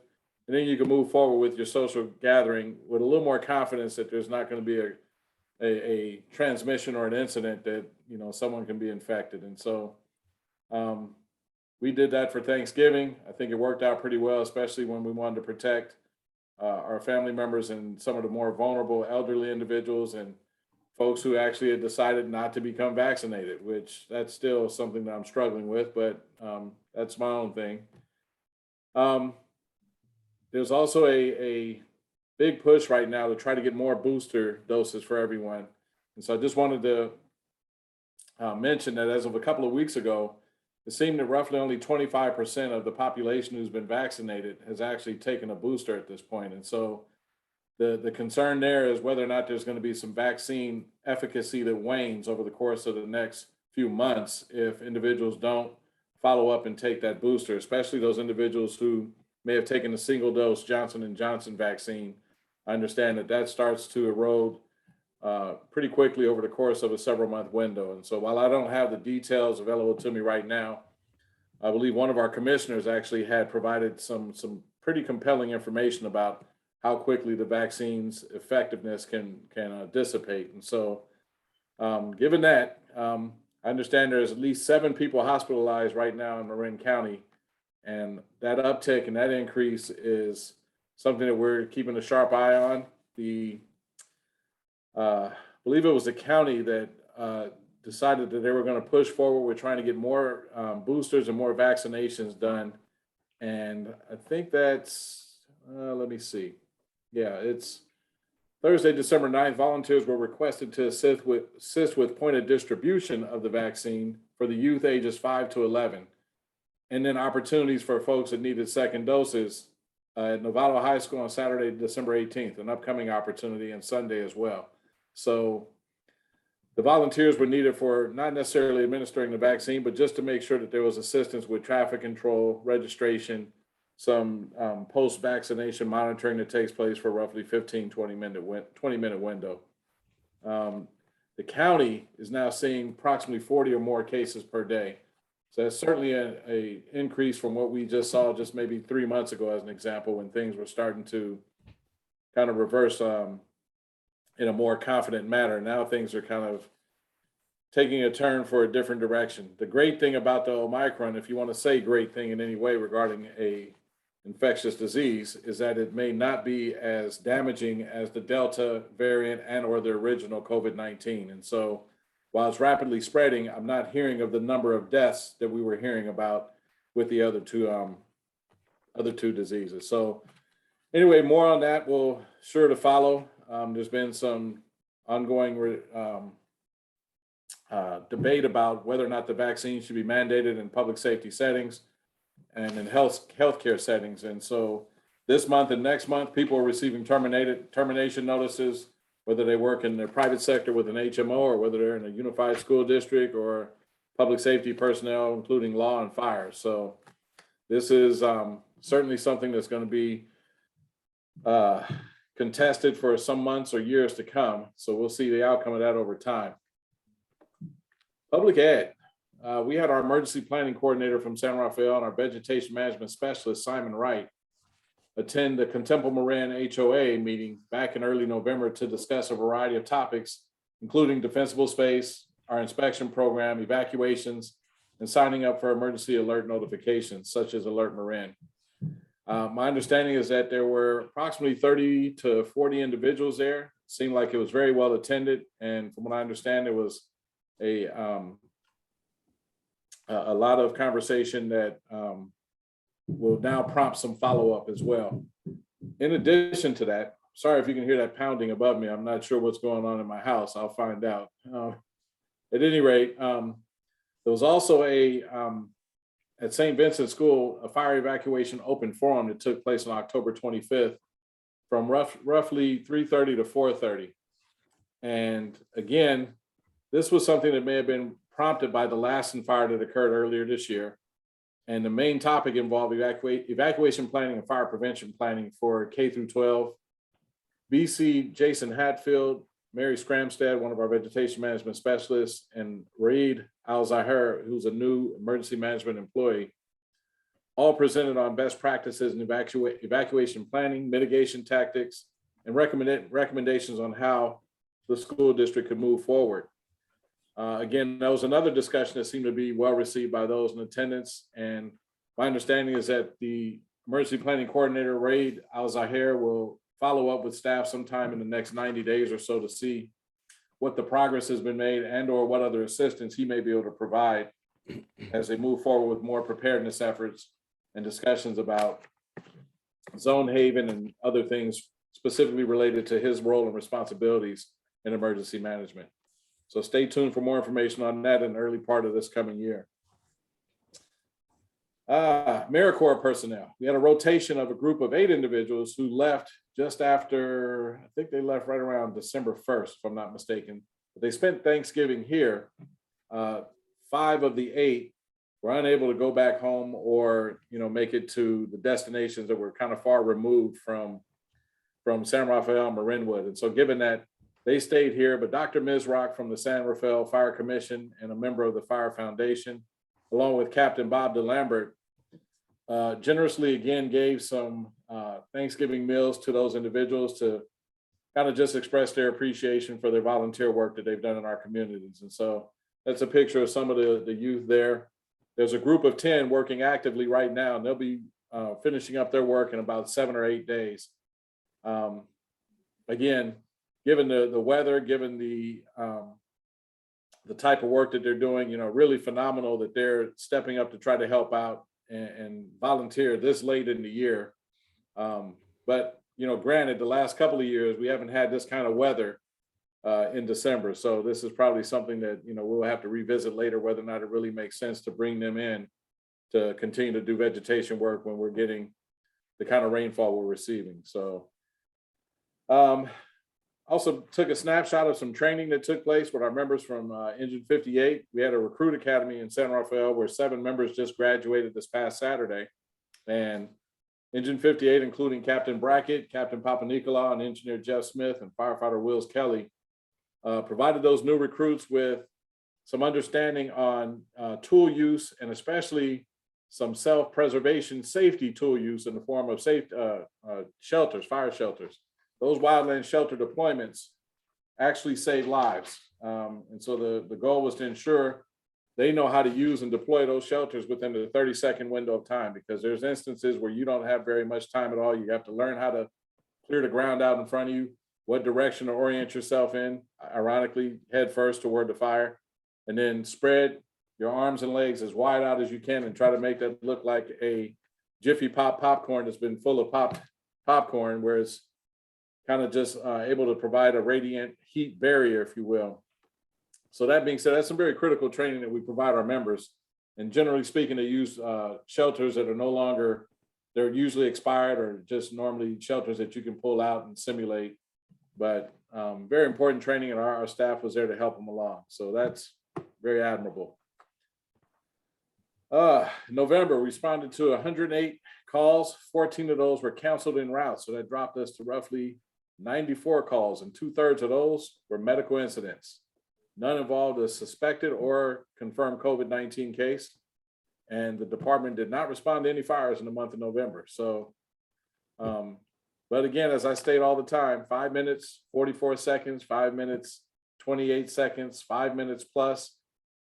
And then you can move forward with your social gathering with a little more confidence that there's not going to be a transmission or an incident that, someone can be infected. And so we did that for Thanksgiving. I think it worked out pretty well, especially when we wanted to protect our family members and some of the more vulnerable elderly individuals and folks who actually had decided not to become vaccinated, which that's still something that I'm struggling with, but that's my own thing. There's also a big push right now to try to get more booster doses for everyone. And so I just wanted to mention that as of a couple of weeks ago, it seemed that roughly only 25% of the population who's been vaccinated has actually taken a booster at this point. And so the concern there is whether or not there's going to be some vaccine efficacy that wanes over the course of the next few months if individuals don't follow up and take that booster, especially those individuals who may have taken a single dose Johnson & Johnson vaccine. I understand that starts to erode pretty quickly over the course of a several month window. And so while I don't have the details available to me right now, I believe one of our commissioners actually had provided some pretty compelling information about how quickly the vaccine's effectiveness can dissipate. And so given that, I understand there's at least 7 people hospitalized right now in Marin County, and that uptick and that increase is something that we're keeping a sharp eye on. I believe it was the county that decided that they were going to push forward with trying to get more boosters and more vaccinations done. And I think that's, let me see. Yeah, it's Thursday, December 9th. Volunteers were requested to assist with point of distribution of the vaccine for the youth ages 5 to 11. And then opportunities for folks that needed second doses at Novato High School on Saturday, December 18th, an upcoming opportunity, and Sunday as well. So the volunteers were needed for not necessarily administering the vaccine, but just to make sure that there was assistance with traffic control, registration, some post-vaccination monitoring that takes place for roughly 20-minute window. The county is now seeing approximately 40 or more cases per day. So that's certainly a increase from what we just saw just maybe 3 months ago, as an example, when things were starting to kind of reverse in a more confident manner. Now things are kind of taking a turn for a different direction. The great thing about the Omicron, if you want to say great thing in any way regarding a infectious disease, is that it may not be as damaging as the Delta variant and or the original COVID-19. And so while it's rapidly spreading, I'm not hearing of the number of deaths that we were hearing about with the other two diseases. So anyway, more on that will sure to follow. There's been some ongoing debate about whether or not the vaccine should be mandated in public safety settings and in healthcare settings. And so this month and next month, people are receiving termination notices, whether they work in the private sector with an HMO or whether they're in a unified school district or public safety personnel, including law and fire. So this is certainly something that's going to be contested for some months or years to come. So we'll see the outcome of that over time. Public ed. We had our emergency planning coordinator from San Rafael and our vegetation management specialist, Simon Wright, attend the Contempo Marin HOA meeting back in early November to discuss a variety of topics, including defensible space, our inspection program, evacuations, and signing up for emergency alert notifications, such as Alert Marin. My understanding is that there were approximately 30 to 40 individuals there. It seemed like it was very well attended. And from what I understand, there was a lot of conversation that will now prompt some follow-up as well. In addition to that, sorry if you can hear that pounding above me. I'm not sure what's going on in my house. I'll find out. At any rate, there was also at St. Vincent School, a fire evacuation open forum that took place on October 25th from roughly 3:30 to 4:30. And again, this was something that may have been prompted by the Lassen fire that occurred earlier this year. And the main topic involved evacuation planning and fire prevention planning for K through 12. BC Jason Hatfield, Mary Scramstead, one of our vegetation management specialists, and Raid Al-Zahir, who's a new emergency management employee, all presented on best practices in evacuation planning, mitigation tactics, and recommendations on how the school district could move forward. Again, that was another discussion that seemed to be well received by those in attendance. And my understanding is that the emergency planning coordinator, Raid Al-Zahir, will follow up with staff sometime in the next 90 days or so to see what the progress has been made and or what other assistance he may be able to provide as they move forward with more preparedness efforts and discussions about zone haven and other things specifically related to his role and responsibilities in emergency management. So stay tuned for more information on that in the early part of this coming year. AmeriCorps personnel. We had a rotation of a group of 8 individuals who left just after, I think they left right around December 1st, if I'm not mistaken. But they spent Thanksgiving here. 5 of the 8 were unable to go back home or, make it to the destinations that were kind of far removed from San Rafael and Marinwood. And so given that they stayed here, but Dr. Mizrock from the San Rafael Fire Commission and a member of the Fire Foundation, along with Captain Bob DeLambert, generously again gave some Thanksgiving meals to those individuals to kind of just express their appreciation for their volunteer work that they've done in our communities. And so that's a picture of some of the youth there. There's a group of 10 working actively right now, and they'll be finishing up their work in about 7 or 8 days. Again, given the weather, given the type of work that they're doing, really phenomenal that they're stepping up to try to help out and volunteer this late in the year. But, granted, the last couple of years, we haven't had this kind of weather in December. So this is probably something that, we'll have to revisit later, whether or not it really makes sense to bring them in to continue to do vegetation work when we're getting the kind of rainfall we're receiving. So also took a snapshot of some training that took place with our members from Engine 58. We had a recruit academy in San Rafael where 7 members just graduated this past Saturday. And Engine 58, including Captain Brackett, Captain Papanikolaou, and Engineer Jeff Smith, and Firefighter Wills Kelly, provided those new recruits with some understanding on tool use, and especially some self-preservation safety tool use in the form of shelters, fire shelters. Those wildland shelter deployments actually save lives. And so the goal was to ensure they know how to use and deploy those shelters within the 30-second window of time, because there's instances where you don't have very much time at all. You have to learn how to clear the ground out in front of you, what direction to orient yourself in, ironically, head first toward the fire, and then spread your arms and legs as wide out as you can and try to make that look like a Jiffy Pop popcorn that's been full of popcorn, where it's kind of just able to provide a radiant heat barrier, if you will. So that being said, that's some very critical training that we provide our members. And generally speaking, they use shelters that are no longer, they're usually expired or just normally shelters that you can pull out and simulate. But very important training, and our staff was there to help them along. So that's very admirable. November, we responded to 108 calls. 14 of those were canceled en route. So that dropped us to roughly 94 calls, and 2/3 of those were medical incidents. None involved a suspected or confirmed COVID-19 case. And the department did not respond to any fires in the month of November. So, but again, as I state all the time, 5 minutes, 44 seconds, 5 minutes, 28 seconds, 5 minutes plus,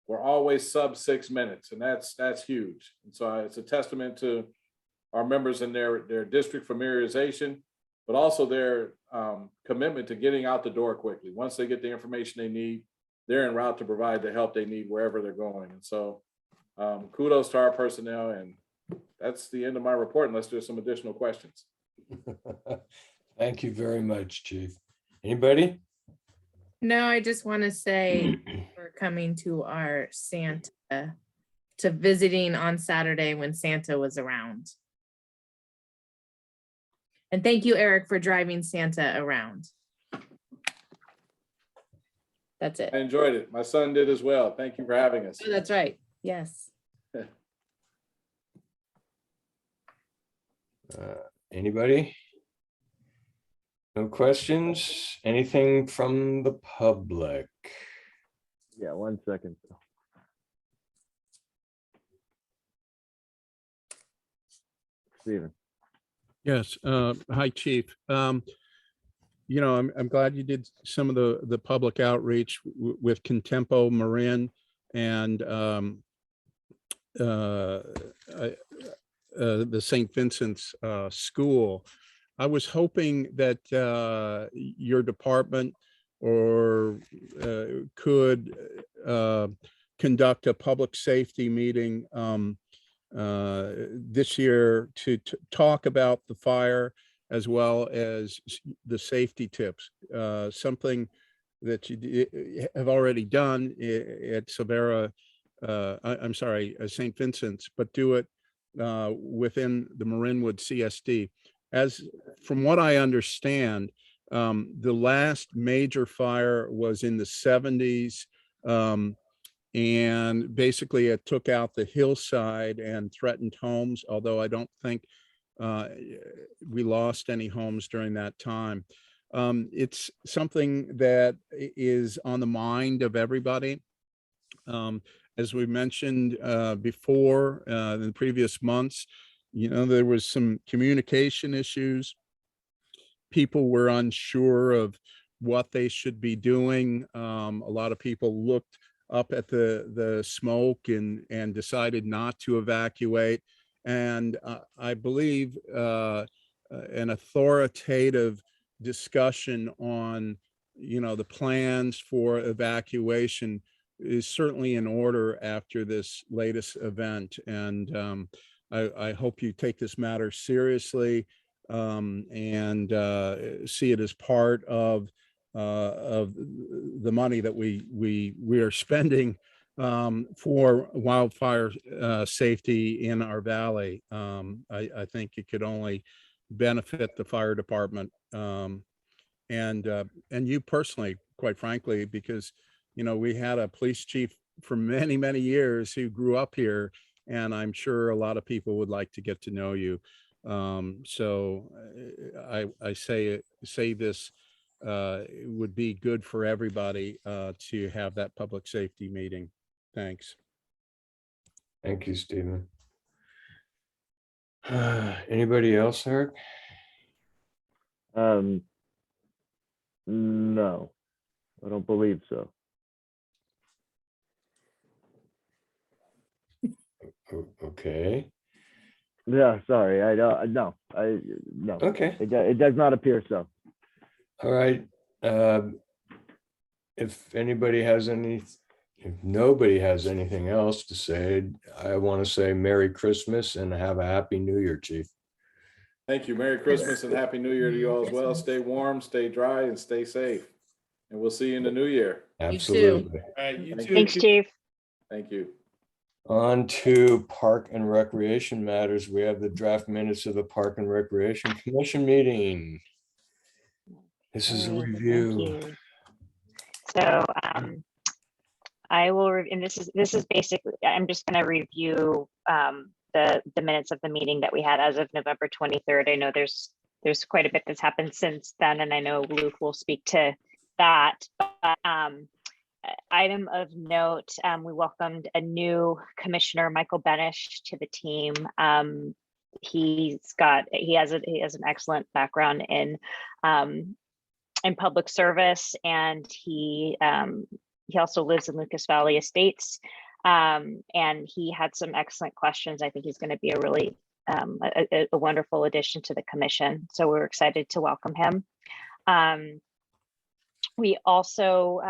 we're always sub 6 minutes. And that's huge. And so it's a testament to our members and their district familiarization, but also their commitment to getting out the door quickly. Once they get the information they need, they're en route to provide the help they need wherever they're going. And so kudos to our personnel. And that's the end of my report, unless there's some additional questions. Thank you very much, Chief. Anybody? No, I just want to say we're coming to our Santa, to visiting on Saturday when Santa was around. And thank you, Eric, for driving Santa around. That's it. I enjoyed it. My son did as well. Thank you for having us. Oh, that's right. Yes. Anybody? No questions? Anything from the public? Yeah, 1 second. Steven. Yes. Hi, Chief. I'm glad you did some of the public outreach with Contempo Marin and the St. Vincent's School. I was hoping that your department could conduct a public safety meeting this year to talk about the fire as well as the safety tips, something that you have already done at Severa, I'm sorry, St. Vincent's, but do it within the Marinwood CSD. As from what I understand, the last major fire was in the 70s. And basically it took out the hillside and threatened homes, although I don't think we lost any homes during that time. It's something that is on the mind of everybody. As we mentioned before in the previous months, there was some communication issues. People were unsure of what they should be doing. A lot of people looked up at the smoke and decided not to evacuate. And I believe an authoritative discussion on, the plans for evacuation is certainly in order after this latest event. And I hope you take this matter seriously and see it as part of the money that we are spending for wildfire safety in our valley. I think it could only benefit the fire department and you personally, quite frankly, because we had a police chief for many, many years who grew up here, and I'm sure a lot of people would like to get to know you. So I say this it would be good for everybody to have that public safety meeting. Thanks. Thank you, Stephen. Anybody else, Eric? No, I don't believe so. Okay. Yeah, sorry, I don't, no, no, Okay. it does not appear so. All right. If nobody has anything else to say, I want to say Merry Christmas and have a Happy New Year, Chief. Thank you. Merry Christmas and Happy New Year to you all as well. Stay warm, stay dry, and stay safe. And we'll see you in the new year. Absolutely. All right, you too. Thanks, Chief. Thank you. On to Park and Recreation matters. We have the draft minutes of the Park and Recreation Commission meeting. This is a Thank review. you. So I will, and this is basically, I'm just going to review the minutes of the meeting that we had as of November 23rd. I know there's quite a bit that's happened since then, and I know Luke will speak to that. But item of note, we welcomed a new commissioner, Michael Benish, to the team. He has an excellent background in public service, and he also lives in Lucas Valley Estates, and he had some excellent questions. I think he's going to be a really a wonderful addition to the commission, so we're excited to welcome him. We also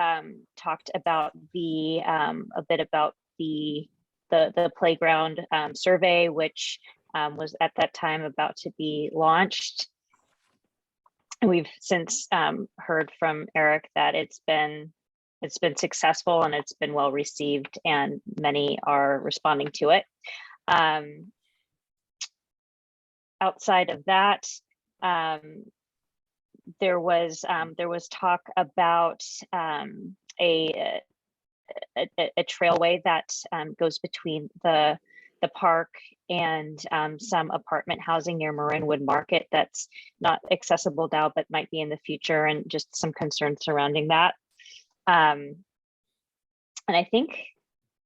talked about a bit about the playground survey, which was at that time about to be launched. We've since heard from Eric that it's been successful and it's been well received, and many are responding to it. Outside of that, there was talk about a trailway that goes between the park and some apartment housing near Marinwood Market that's not accessible now, but might be in the future, and just some concerns surrounding that. And I think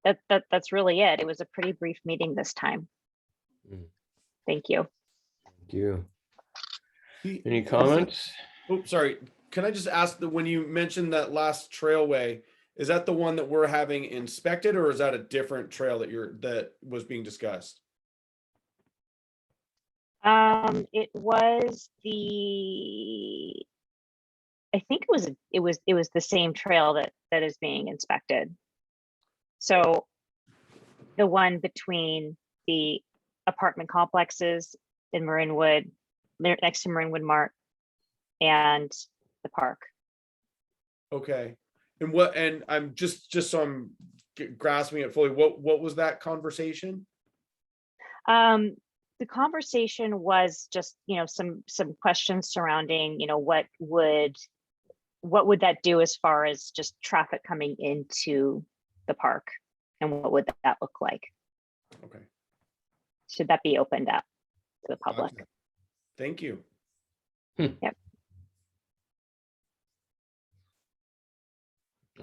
that's really it. It was a pretty brief meeting this time. Thank you. Thank you. Any comments? Oh, sorry. Can I just ask that when you mentioned that last trailway, is that the one that we're having inspected, or is that a different trail that was being discussed? It was I think it was the same trail that is being inspected. So the one between the apartment complexes in Marinwood they're next to Marinwood Mart and the park. Okay. And I'm just so I'm grasping it fully, what was that conversation? The conversation was just, some questions surrounding, what would that do as far as just traffic coming into the park? And what would that look like? Okay. Should that be opened up to the public? Gotcha. Thank you. Yep.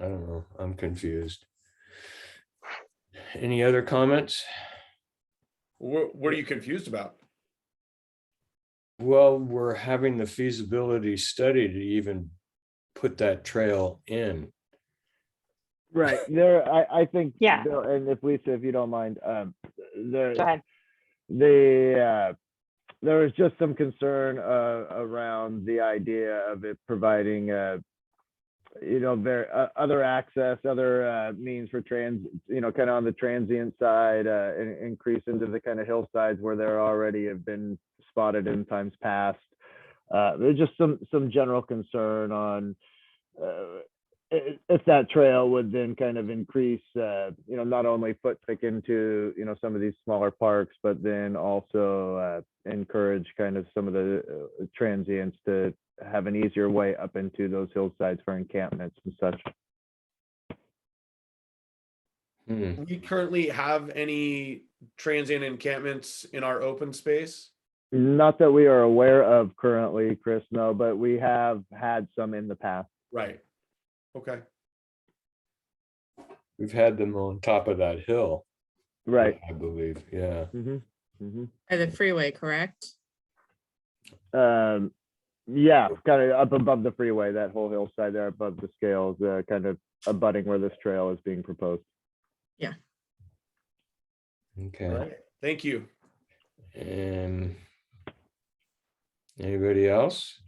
I don't know. I'm confused. Any other comments? What are you confused about? Well, we're having the feasibility study to even put that trail in. Right, there, I think. Yeah. Bill, and if Lisa, if you don't mind, Go ahead. there was just some concern around the idea of it providing other access, other means for kind of on the transient side, increase into the kind of hillsides where there already have been spotted in times past. There's just some general concern on if that trail would then kind of increase, not only foot traffic into, some of these smaller parks, but then also encourage kind of some of the transients to have an easier way up into those hillsides for encampments and such. Hmm. We currently have any transient encampments in our open space? Not that we are aware of currently, Chris, no, but we have had some in the past. Right. Okay. We've had them on top of that hill, Right. I believe. Yeah. By the freeway, correct? Yeah, kind of up above the freeway, that whole hillside there above the scales, kind of abutting where this trail is being proposed. Okay. All right. Thank you. And anybody else?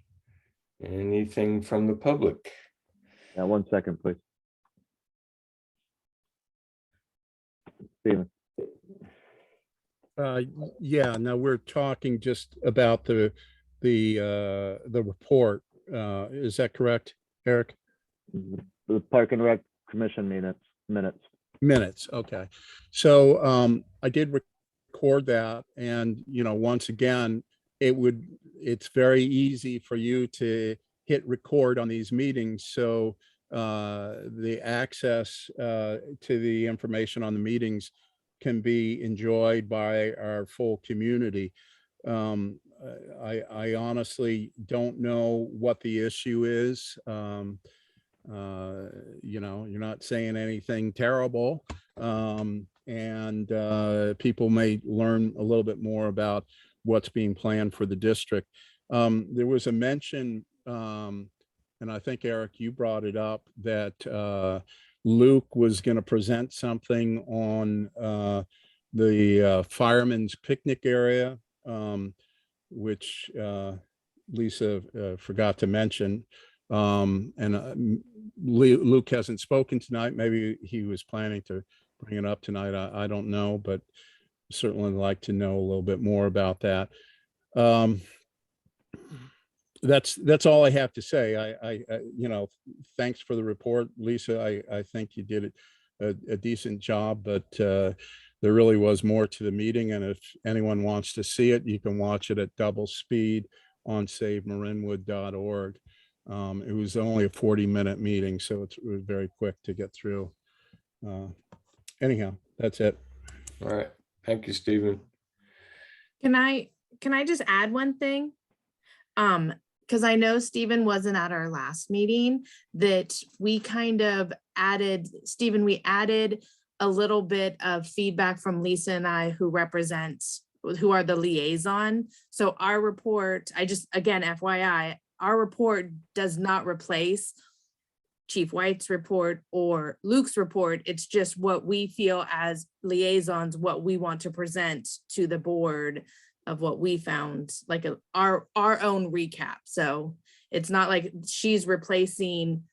Anything from the public? Yeah, 1 second, please. Steven. Yeah, no, we're talking just about the report. Is that correct, Eric? The Park and Rec Commission minutes. Minutes, okay. So I did record that, and once again, it's very easy for you to hit record on these meetings. So the access to the information on the meetings can be enjoyed by our full community. I honestly don't know what the issue is. You're not saying anything terrible, and people may learn a little bit more about what's being planned for the district. There was a mention, and I think, Eric, you brought it up, that Luke was going to present something on the fireman's picnic area, which Lisa forgot to mention. And Luke hasn't spoken tonight. Maybe he was planning to bring it up tonight. I don't know, but certainly like to know a little bit more about that. That's all I have to say. I thanks for the report, Lisa. I think you did a decent job, but there really was more to the meeting. And if anyone wants to see it, you can watch it at double speed on savemarinwood.org. It was only a 40-minute meeting, so it was very quick to get through. Anyhow, that's it. All right. Thank you, Stephen. Can I just add one thing? Because I know Stephen wasn't at our last meeting, that we kind of added, Stephen, we added a little bit of feedback from Lisa and I, who are the liaison. So our report, again, FYI, our report does not replace Chief White's report or Luke's report. It's just what we feel as liaisons, what we want to present to the board of what we found, like our own recap. So it's not like she's replacing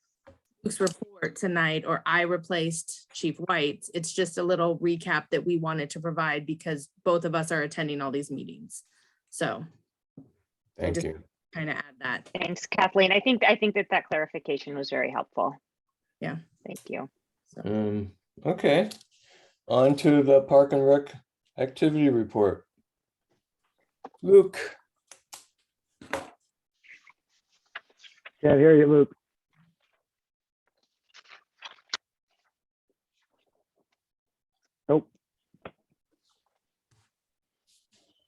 Luke's report tonight or I replaced Chief White's. It's just a little recap that we wanted to provide because both of us are attending all these meetings. So Thank just- you. kind of add that. Thanks, Kathleen. I think that clarification was very helpful. Yeah. Thank you. Okay. On to the Park and Rec activity report. Luke. Can't hear you, Luke. Nope.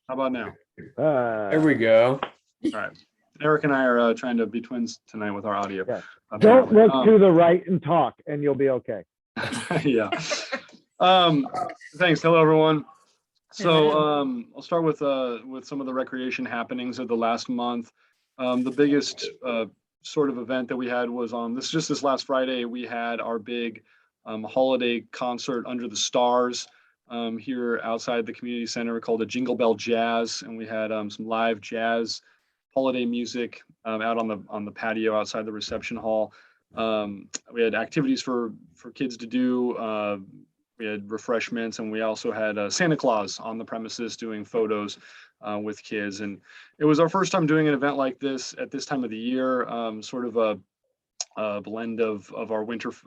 How about now? There we go. All right. Eric and I are trying to be twins tonight with our audio. Yeah. Don't apparently. look to the right and talk, and you'll be okay. Yeah. Thanks. Hello, everyone. So I'll start with some of the recreation happenings of the last month. The biggest sort of event that we had was on this last Friday. We had our big holiday concert under the stars here outside the community center called a Jingle Bell Jazz, and we had some live jazz holiday music out on the patio outside the reception hall. We had activities for kids to do. We had refreshments, and we also had Santa Claus on the premises doing photos with kids. And it was our first time doing an event like this at this time of the year, sort of a blend of our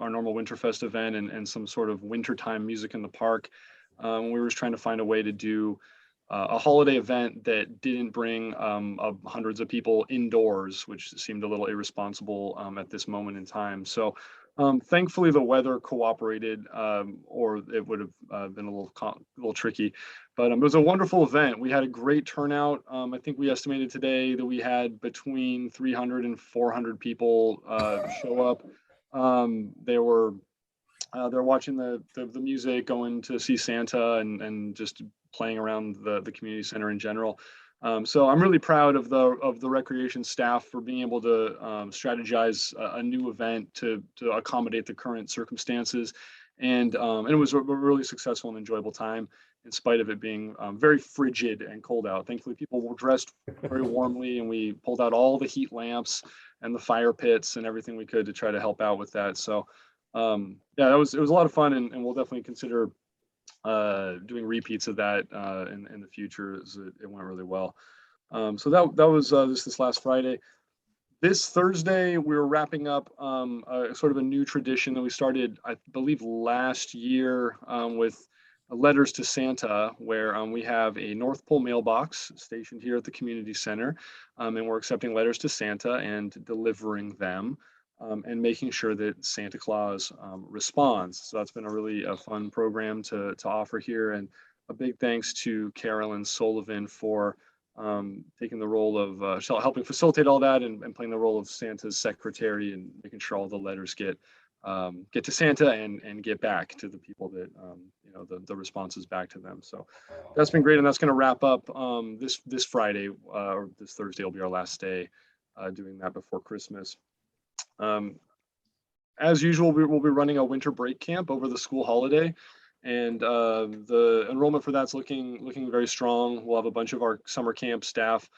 normal Winterfest event and some sort of wintertime music in the park. We were just trying to find a way to do a holiday event that didn't bring hundreds of people indoors, which seemed a little irresponsible at this moment in time. So thankfully the weather cooperated, or it would have been a little tricky, but it was a wonderful event. We had a great turnout. I think we estimated today that we had between 300 and 400 people show up. They're watching the music, going to see Santa, and just playing around the community center in general. So I'm really proud of the recreation staff for being able to strategize a new event to accommodate the current circumstances, and it was a really successful and enjoyable time in spite of it being very frigid and cold out. Thankfully, people were dressed very warmly, and we pulled out all the heat lamps and the fire pits and everything we could to try to help out with that. So yeah, it was a lot of fun, and we'll definitely consider doing repeats of that in the future, as it went really well. So that was this last Friday. This Thursday, we were wrapping up sort of a new tradition that we started, I believe, last year with letters to Santa, where we have a North Pole mailbox stationed here at the community center, and we're accepting letters to Santa and delivering them. And making sure that Santa Claus responds. So that's been a really fun program to offer here. And a big thanks to Carolyn Sullivan for taking the role of helping facilitate all that and playing the role of Santa's secretary and making sure all the letters get to Santa and get back to the people that, the responses back to them. So that's been great. And that's going to wrap up this Friday, or this Thursday will be our last day doing that before Christmas. As usual, we'll be running a winter break camp over the school holiday, and the enrollment for that's looking very strong. We'll have a bunch of our summer camp staff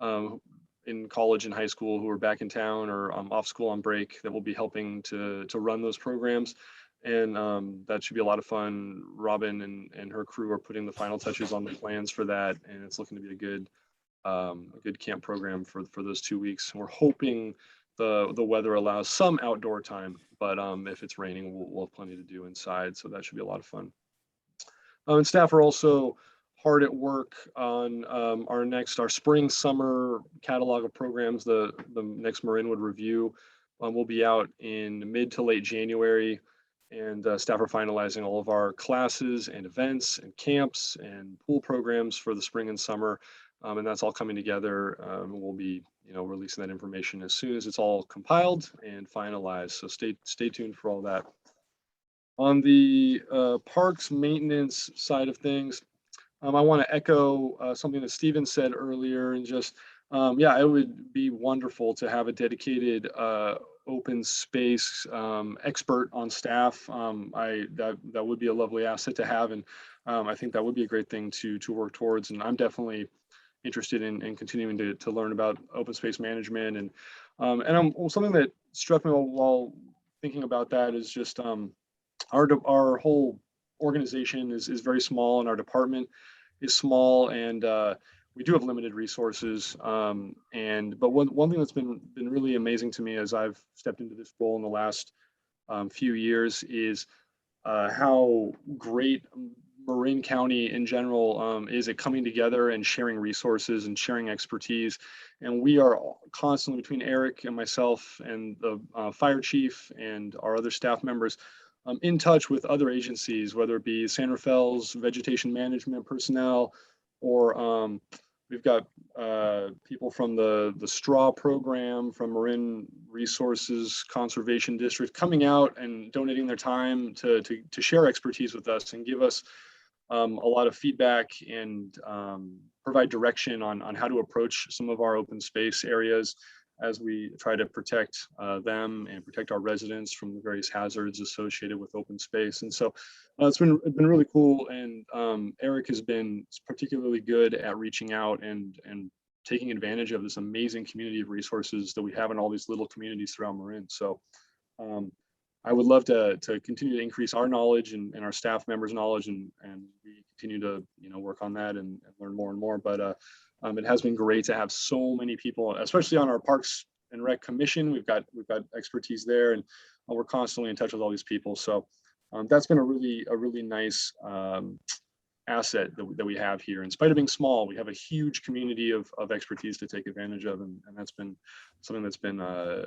in college and high school who are back in town or off school on break that will be helping to run those programs, and that should be a lot of fun. Robin and her crew are putting the final touches on the plans for that, and it's looking to be a good camp program for those 2 weeks. We're hoping the weather allows some outdoor time, but if it's raining, we'll have plenty to do inside. So that should be a lot of fun. And staff are also hard at work on our spring summer catalog of programs. The next Marinwood review will be out in mid to late January, and staff are finalizing all of our classes and events and camps and pool programs for the spring and summer. And that's all coming together. We'll be releasing that information as soon as it's all compiled and finalized. So stay tuned for all that. On the parks maintenance side of things, I want to echo something that Steven said earlier, and just yeah, it would be wonderful to have a dedicated open space expert on staff. That would be a lovely asset to have, and I think that would be a great thing to work towards. And I'm definitely interested in continuing to learn about open space management, and something that struck me while thinking about that is just our whole organization is very small, and our department is small, and we do have limited resources. But one thing that's been really amazing to me as I've stepped into this role in the last few years is how great Marin County in general is at coming together and sharing resources and sharing expertise. And we are constantly, between Eric and myself and the fire chief and our other staff members, in touch with other agencies, whether it be San Rafael's vegetation management personnel, or we've got people from the straw program from Marin Resources Conservation District coming out and donating their time to share expertise with us and give us a lot of feedback and provide direction on how to approach some of our open space areas as we try to protect them and protect our residents from the various hazards associated with open space. And so it's been really cool. And Eric has been particularly good at reaching out and taking advantage of this amazing community of resources that we have in all these little communities throughout Marin. So I would love to continue to increase our knowledge and our staff members' knowledge, and we continue to work on that and learn more and more. But it has been great to have so many people, especially on our Parks and Rec Commission. We've got expertise there, and we're constantly in touch with all these people. So that's been a really nice asset that we have here. In spite of being small, we have a huge community of expertise to take advantage of, and that's been something that's been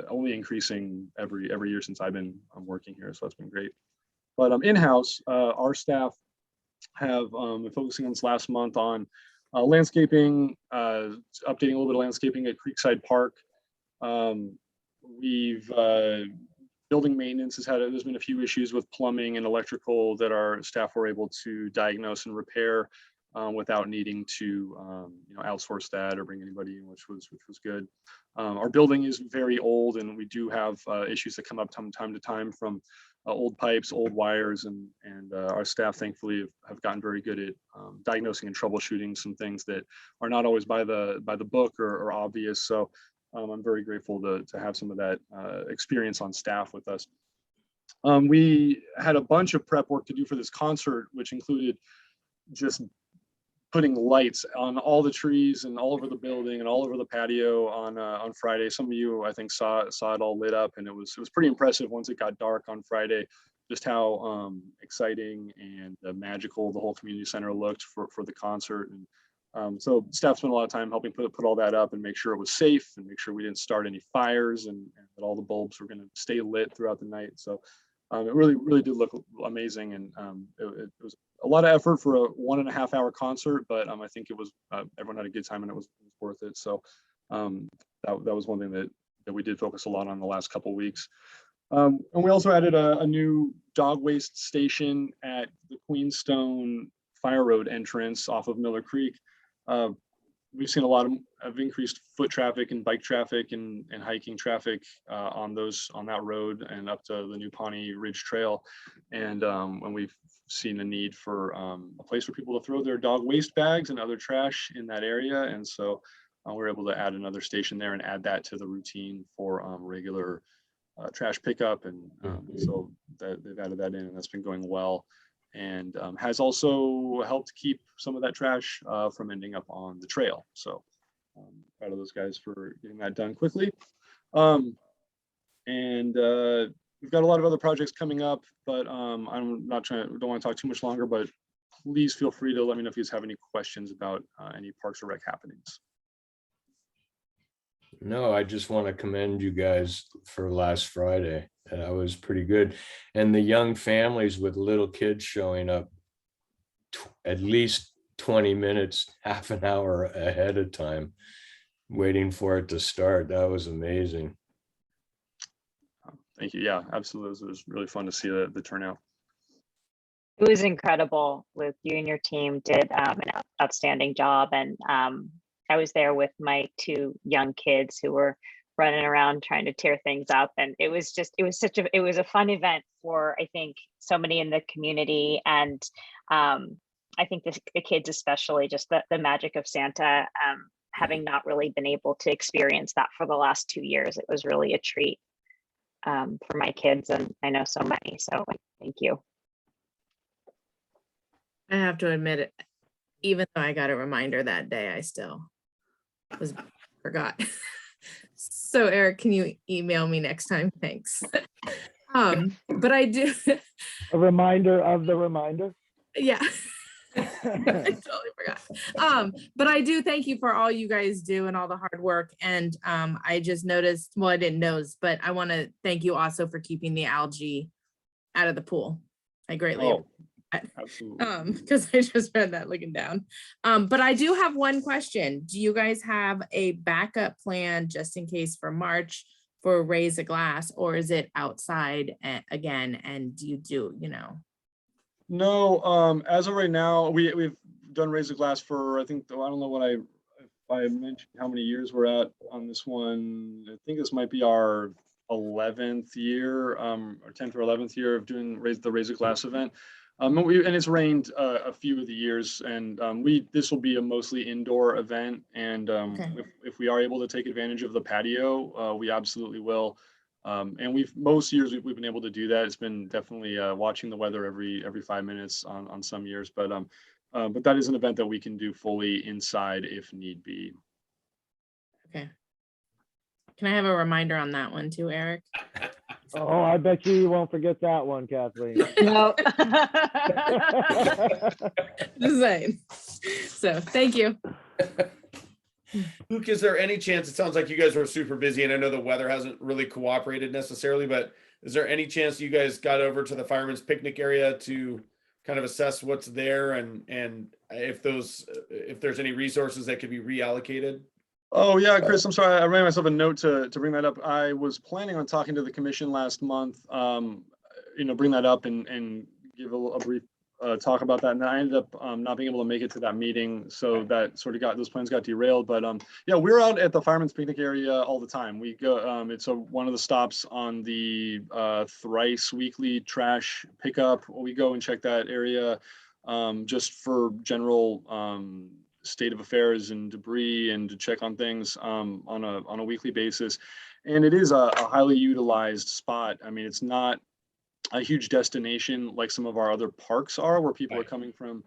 only increasing every year since I've been working here. So that's been great. But in-house, our staff have been focusing on this last month on landscaping, updating a little bit of landscaping at Creekside Park. We've building maintenance there's been a few issues with plumbing and electrical that our staff were able to diagnose and repair without needing to outsource that or bring anybody in, which was good. Our building is very old, and we do have issues that come up from time to time from old pipes, old wires, and our staff thankfully have gotten very good at diagnosing and troubleshooting some things that are not always by the book or obvious. So I'm very grateful to have some of that experience on staff with us. We had a bunch of prep work to do for this concert, which included just putting lights on all the trees and all over the building and all over the patio on Friday. Some of you, I think, saw it all lit up, and it was pretty impressive once it got dark on Friday, just how exciting and magical the whole community center looked for the concert. And so staff spent a lot of time helping put all that up and make sure it was safe and make sure we didn't start any fires and that all the bulbs were going to stay lit throughout the night. So it really did look amazing, and it was a lot of effort for a 1.5 hour concert, but I think it was everyone had a good time and it was worth it. So that was one thing that we did focus a lot on the last couple of weeks. And we also added a new dog waste station at the Queenstone Fire Road entrance off of Miller Creek. We've seen a lot of increased foot traffic and bike traffic and hiking traffic on that road and up to the New Pawnee Ridge Trail. And when we've seen a need for a place for people to throw their dog waste bags and other trash in that area. And so we're able to add another station there and add that to the routine for regular trash pickup. And so they've added that in, and that's been going well. And has also helped keep some of that trash from ending up on the trail. So proud of those guys for getting that done quickly. And we've got a lot of other projects coming up, but don't want to talk too much longer, but please feel free to let me know if you guys have any questions about any Parks and Rec happenings. No, I just want to commend you guys for last Friday. That was pretty good. And the young families with little kids showing up at least 20 minutes, half an hour ahead of time, waiting for it to start. That was amazing. Thank you. Yeah, absolutely. It was really fun to see the turnout. It was incredible. Luke, you and your team did an outstanding job. And I was there with my 2 young kids who were running around trying to tear things up. And it was a fun event for, I think, so many in the community. And I think the kids, especially, just the magic of Santa, having not really been able to experience that for the last 2 years. It was really a treat for my kids, and I know so many. So thank you. I have to admit, even though I got a reminder that day, I still forgot. So Eric, can you email me next time? Thanks. But I do, A reminder of the reminder. yeah. I totally forgot. But I do thank you for all you guys do and all the hard work. And I just noticed, well, I didn't notice, but I want to thank you also for keeping the algae out of the pool. I greatly Oh, absolutely. because I just read that looking down. But I do have one question. Do you guys have a backup plan just in case for March for Raise a Glass, or is it outside again? And do you do, No, as of right now, we've done Raise the Glass for, I think, I don't know if I mentioned how many years we're at on this one. I think this might be our 11th year, or 10th or 11th year of doing the Raise the Glass event. And it's rained a few of the years, and this will be a mostly indoor event. And Okay. if we are able to take advantage of the patio, we absolutely will. And most years we've been able to do that. It's been definitely watching the weather every 5 minutes on some years, but that is an event that we can do fully inside if need be. Okay. Can I have a reminder on that one too, Eric? Oh, I bet you won't forget that one, Kathleen. No. Just saying. So thank you. Luke, is there any chance, it sounds like you guys were super busy and I know the weather hasn't really cooperated necessarily, but is there any chance you guys got over to the Fireman's Picnic area to kind of assess what's there and if there's any resources that could be reallocated? Oh yeah, Chris, I'm sorry. I ran myself a note to bring that up. I was planning on talking to the commission last month, bring that up and give a brief talk about that. And I ended up not being able to make it to that meeting. So that sort of those plans got derailed. But yeah, we're out at the Fireman's Picnic area all the time. We go, it's one of the stops on the thrice weekly trash pickup. We go and check that area just for general state of affairs and debris and to check on things on a weekly basis. And it is a highly utilized spot. I mean, it's not a huge destination like some of our other parks are, where people are coming from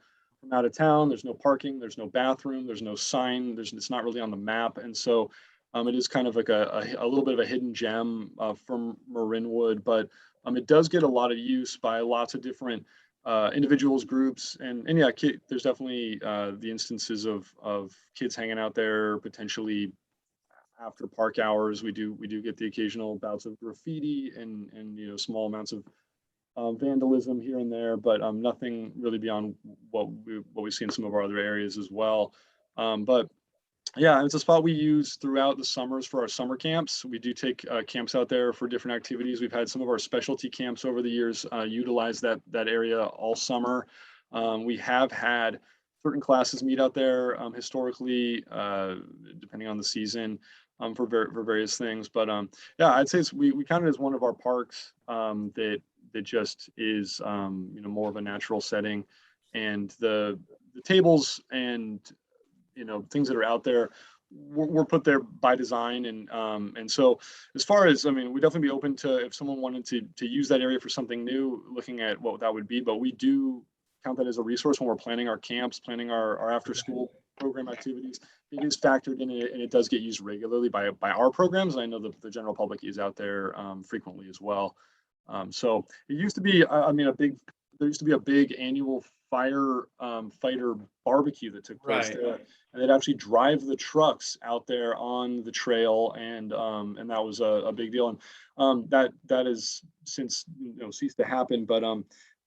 out of town. There's no parking, there's no bathroom, there's no sign, it's not really on the map. And so it is kind of like a little bit of a hidden gem from Marinwood, but it does get a lot of use by lots of different individuals, groups, and yeah, there's definitely the instances of kids hanging out there potentially after park hours. We do get the occasional bouts of graffiti and small amounts of vandalism here and there, but nothing really beyond what we see in some of our other areas as well. But yeah, it's a spot we use throughout the summers for our summer camps. We do take camps out there for different activities. We've had some of our specialty camps over the years utilize that area all summer. We have had certain classes meet out there historically, depending on the season, for various things. But yeah, I'd say we count it as one of our parks that just is more of a natural setting, and the tables and things that are out there were put there by design. And so as far as, we'd definitely be open to, if someone wanted to use that area for something new, looking at what that would be. But we do count that as a resource when we're planning our camps, planning our after school program activities. It is factored in, and it does get used regularly by our programs. And I know the general public is out there frequently as well. So it used to be, there used to be a big annual fighter barbecue that took place there, and they'd actually drive the trucks out there on the trail, and that was a big deal. And that has since ceased to happen. But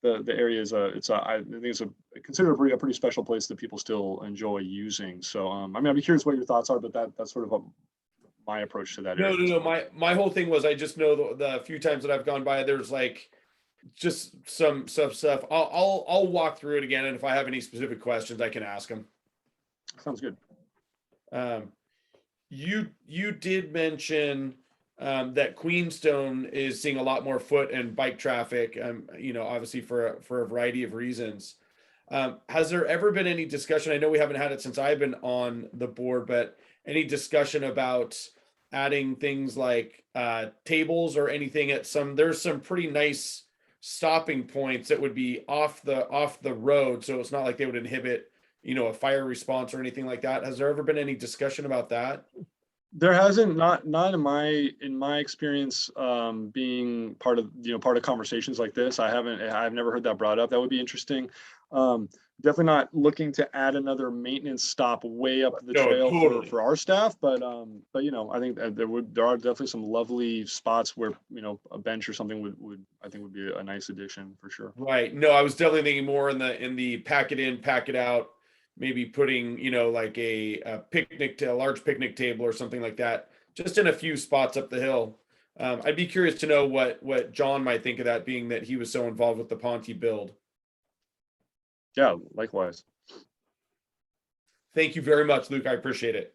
the area is I think it's considered a pretty special place that people still enjoy using. So I'd be curious what your thoughts are, but that's sort of my approach to that area. No. My whole thing was, I just know the few times that I've gone by, there's like just some stuff. I'll walk through it again, and if I have any specific questions, I can ask them. Sounds good. You did mention that Queenstone is seeing a lot more foot and bike traffic, obviously for a variety of reasons. Has there ever been any discussion? I know we haven't had it since I've been on the board, but any discussion about adding things like tables or anything there's some pretty nice stopping points that would be off the road, so it's not like they would inhibit a fire response or anything like that. Has there ever been any discussion about that? There hasn't, not in my experience, being part of conversations like this. I've never heard that brought up. That would be interesting. Definitely not looking to add another maintenance stop way up the No, trail totally. for our staff, but I think that there are definitely some lovely spots where, a bench or something would be a nice addition for sure. Right. No, I was definitely thinking more in the pack it in, pack it out, maybe putting, like a large picnic table or something like that, just in a few spots up the hill. I'd be curious to know what John might think of that, being that he was so involved with the Ponte build. Yeah, likewise. Thank you very much, Luke. I appreciate it.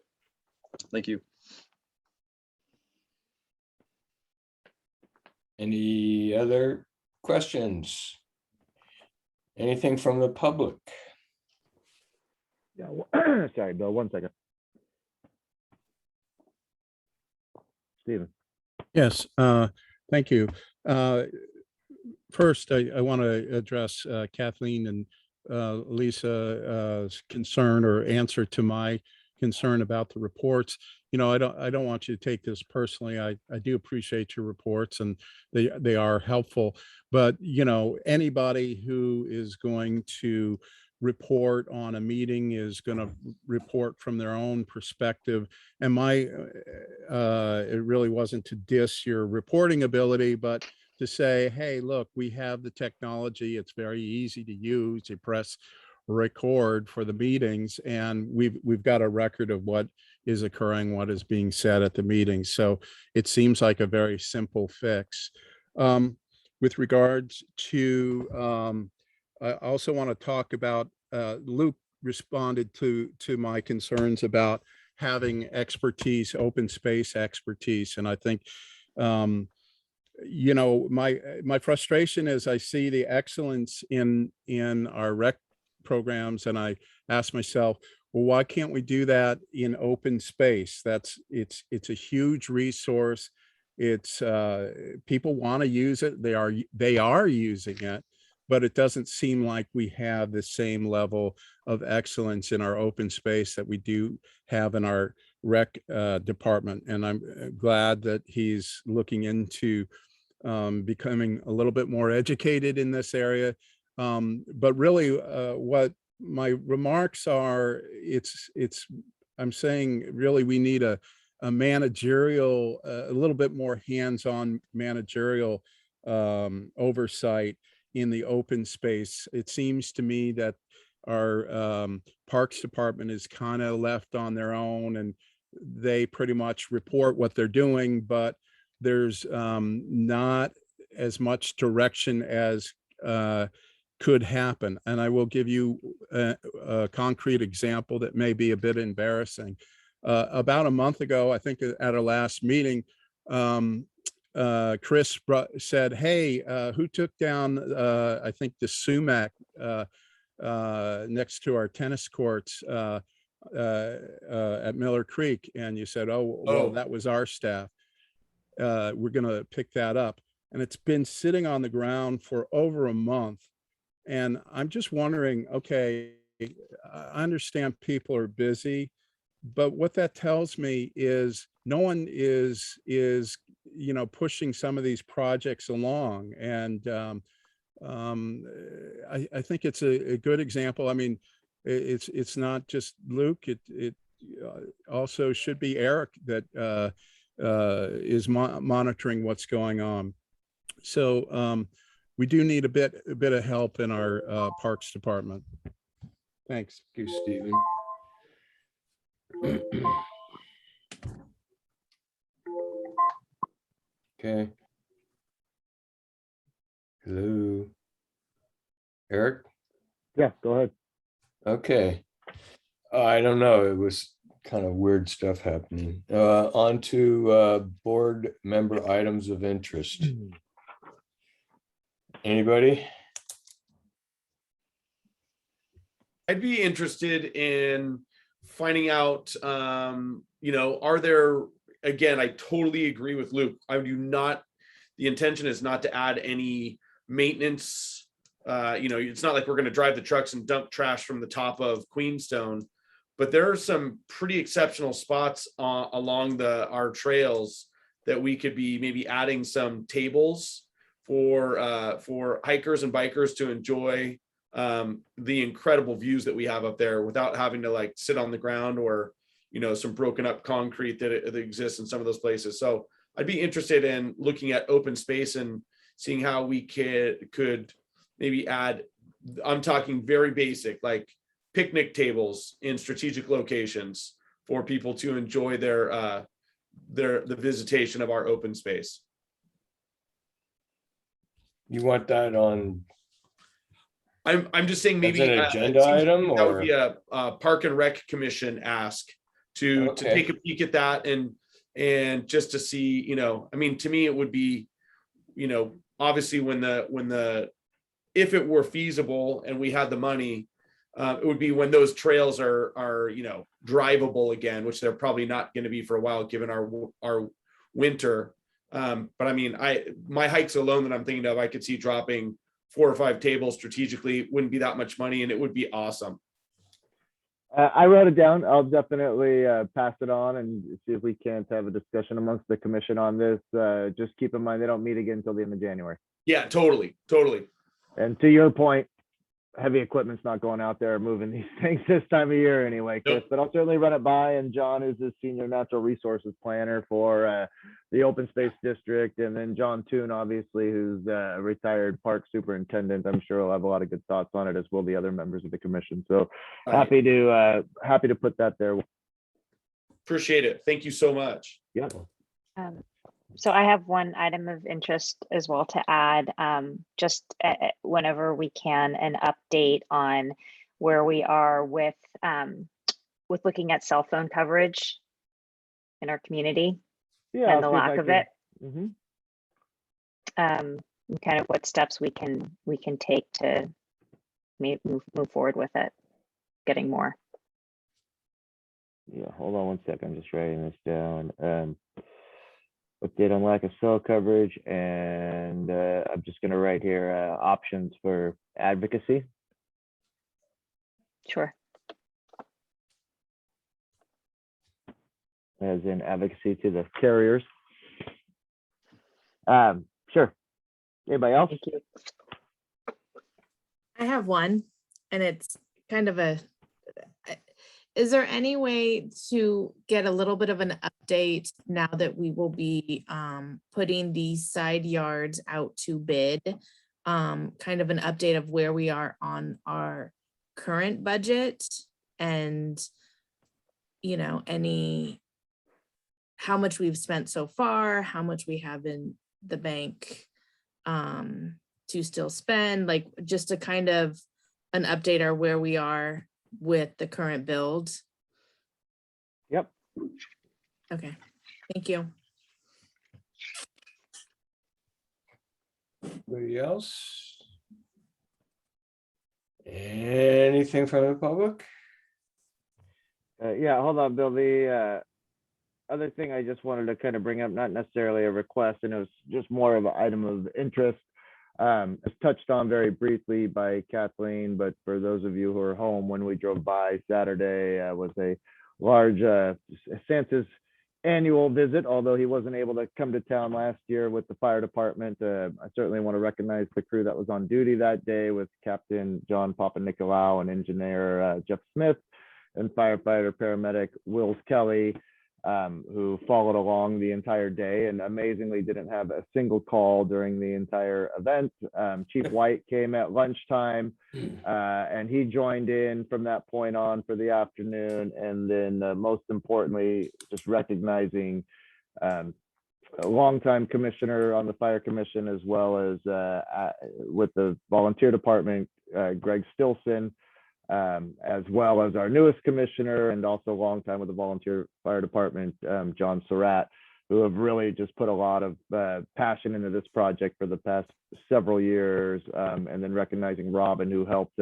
Thank you. Any other questions? Anything from the public? Yeah, sorry, Bill, 1 second. Steven. Yes, thank you. First, I want to address Kathleen and Lisa's concern or answer to my concern about the reports. I don't want you to take this personally. I do appreciate your reports and they are helpful, but anybody who is going to report on a meeting is going to report from their own perspective. And it really wasn't to diss your reporting ability, but to say, hey, look, we have the technology. It's very easy to use. You press record for the meetings, and we've got a record of what is occurring, what is being said at the meeting. So it seems like a very simple fix. With regards to, I also want to talk about, Luke responded to my concerns about having expertise, open space expertise. And I think, my frustration is I see the excellence in our rec programs, and I ask myself, well, why can't we do that in open space? It's a huge resource. It's people want to use it. They are using it, but it doesn't seem like we have the same level of excellence in our open space that we do have in our rec department. And I'm glad that he's looking into becoming a little bit more educated in this area. But really what my remarks are, I'm saying really we need a managerial, a little bit more hands-on managerial oversight in the open space. It seems to me that our Parks Department is kind of left on their own, and they pretty much report what they're doing, but there's not as much direction as could happen. And I will give you a concrete example that may be a bit embarrassing. About a month ago, I think at our last meeting, Chris said, hey, who took down, I think the sumac next to our tennis courts at Miller Creek? And you said, oh, well, that was our staff. We're going to pick that up. And it's been sitting on the ground for over a month. And I'm just wondering, okay, I understand people are busy, but what that tells me is no one is pushing some of these projects along. And I think it's a good example. I mean, it's not just Luke, it also should be Eric that is monitoring what's going on. So we do need a bit of help in our Parks Department. Thanks. Thank you, Stephen. Okay. Hello. Eric? Yeah, go ahead. Okay. I don't know. It was kind of weird stuff happening. On to board member items of interest. Anybody? I'd be interested in finding out, are there, again, I totally agree with Luke. The intention is not to add any maintenance it's not like we're going to drive the trucks and dump trash from the top of Queenstone, but there are some pretty exceptional spots along our trails that we could be maybe adding some tables for hikers and bikers to enjoy the incredible views that we have up there without having to like sit on the ground or some broken up concrete that exists in some of those places. So I'd be interested in looking at open space and seeing how we could maybe add, I'm talking very basic, like picnic tables in strategic locations for people to enjoy the visitation of our open space. You want that on, I'm just saying maybe as an it agenda seems item, that would or? be a Park and Rec Commission ask to Okay. take a peek at that and just to see, I mean, to me, it would be, obviously if it were feasible and we had the money, it would be when those trails are drivable again, which they're probably not going to be for a while given our winter. But I mean, my hikes alone that I'm thinking of, I could see dropping 4 or 5 tables strategically. It wouldn't be that much money, and it would be awesome. I wrote it down. I'll definitely pass it on and see if we can't have a discussion amongst the commission on this. Just keep in mind, they don't meet again until the end of January. Yeah, totally. And to your point, heavy equipment's not going out there moving these things this time of year anyway, Chris, Nope. but I'll certainly run it by. And John is the senior natural resources planner for the open space district. And then John Toon, obviously, who's a retired park superintendent. I'm sure he'll have a lot of good thoughts on it, as will the other members of the commission. So happy to put that there. Appreciate it. Thank you so much. Yeah. So I have one item of interest as well to add, just whenever we can, an update on where we are with looking at cell phone coverage in our community Yeah. and the lack of it. Mm-hmm. And kind of what steps we can take to move forward with it, getting more. Yeah, hold on one second. I'm just writing this down. Update on lack of cell coverage, and I'm just going to write here options for advocacy. Sure. As in advocacy to the carriers. Sure. Anybody else? Thank you. I have one, and it's kind of is there any way to get a little bit of an update now that we will be putting these side yards out to bid? Kind of an update of where we are on our current budget and, how much we've spent so far, how much we have in the bank to still spend, like just a kind of an update or where we are with the current build. Yep. Okay, thank you. Anybody else? Anything from the public? Yeah, hold on, Bill. The other thing I just wanted to kind of bring up, not necessarily a request, and it was just more of an item of interest. It's touched on very briefly by Kathleen, but for those of you who are home, when we drove by Saturday was a large Santa's annual visit, although he wasn't able to come to town last year with the fire department. I certainly want to recognize the crew that was on duty that day with Captain John Papanikolaou and engineer Jeff Smith and firefighter paramedic Wills Kelly, who followed along the entire day and amazingly didn't have a single call during the entire event. Chief White came at lunchtime and he joined in from that point on for the afternoon. And then most importantly, just recognizing a longtime commissioner on the fire commission, as well as with the volunteer department, Greg Stilson, as well as our newest commissioner and also a long time with the volunteer fire department, John Surratt, who have really just put a lot of passion into this project for the past several years. And then recognizing Robin, who helped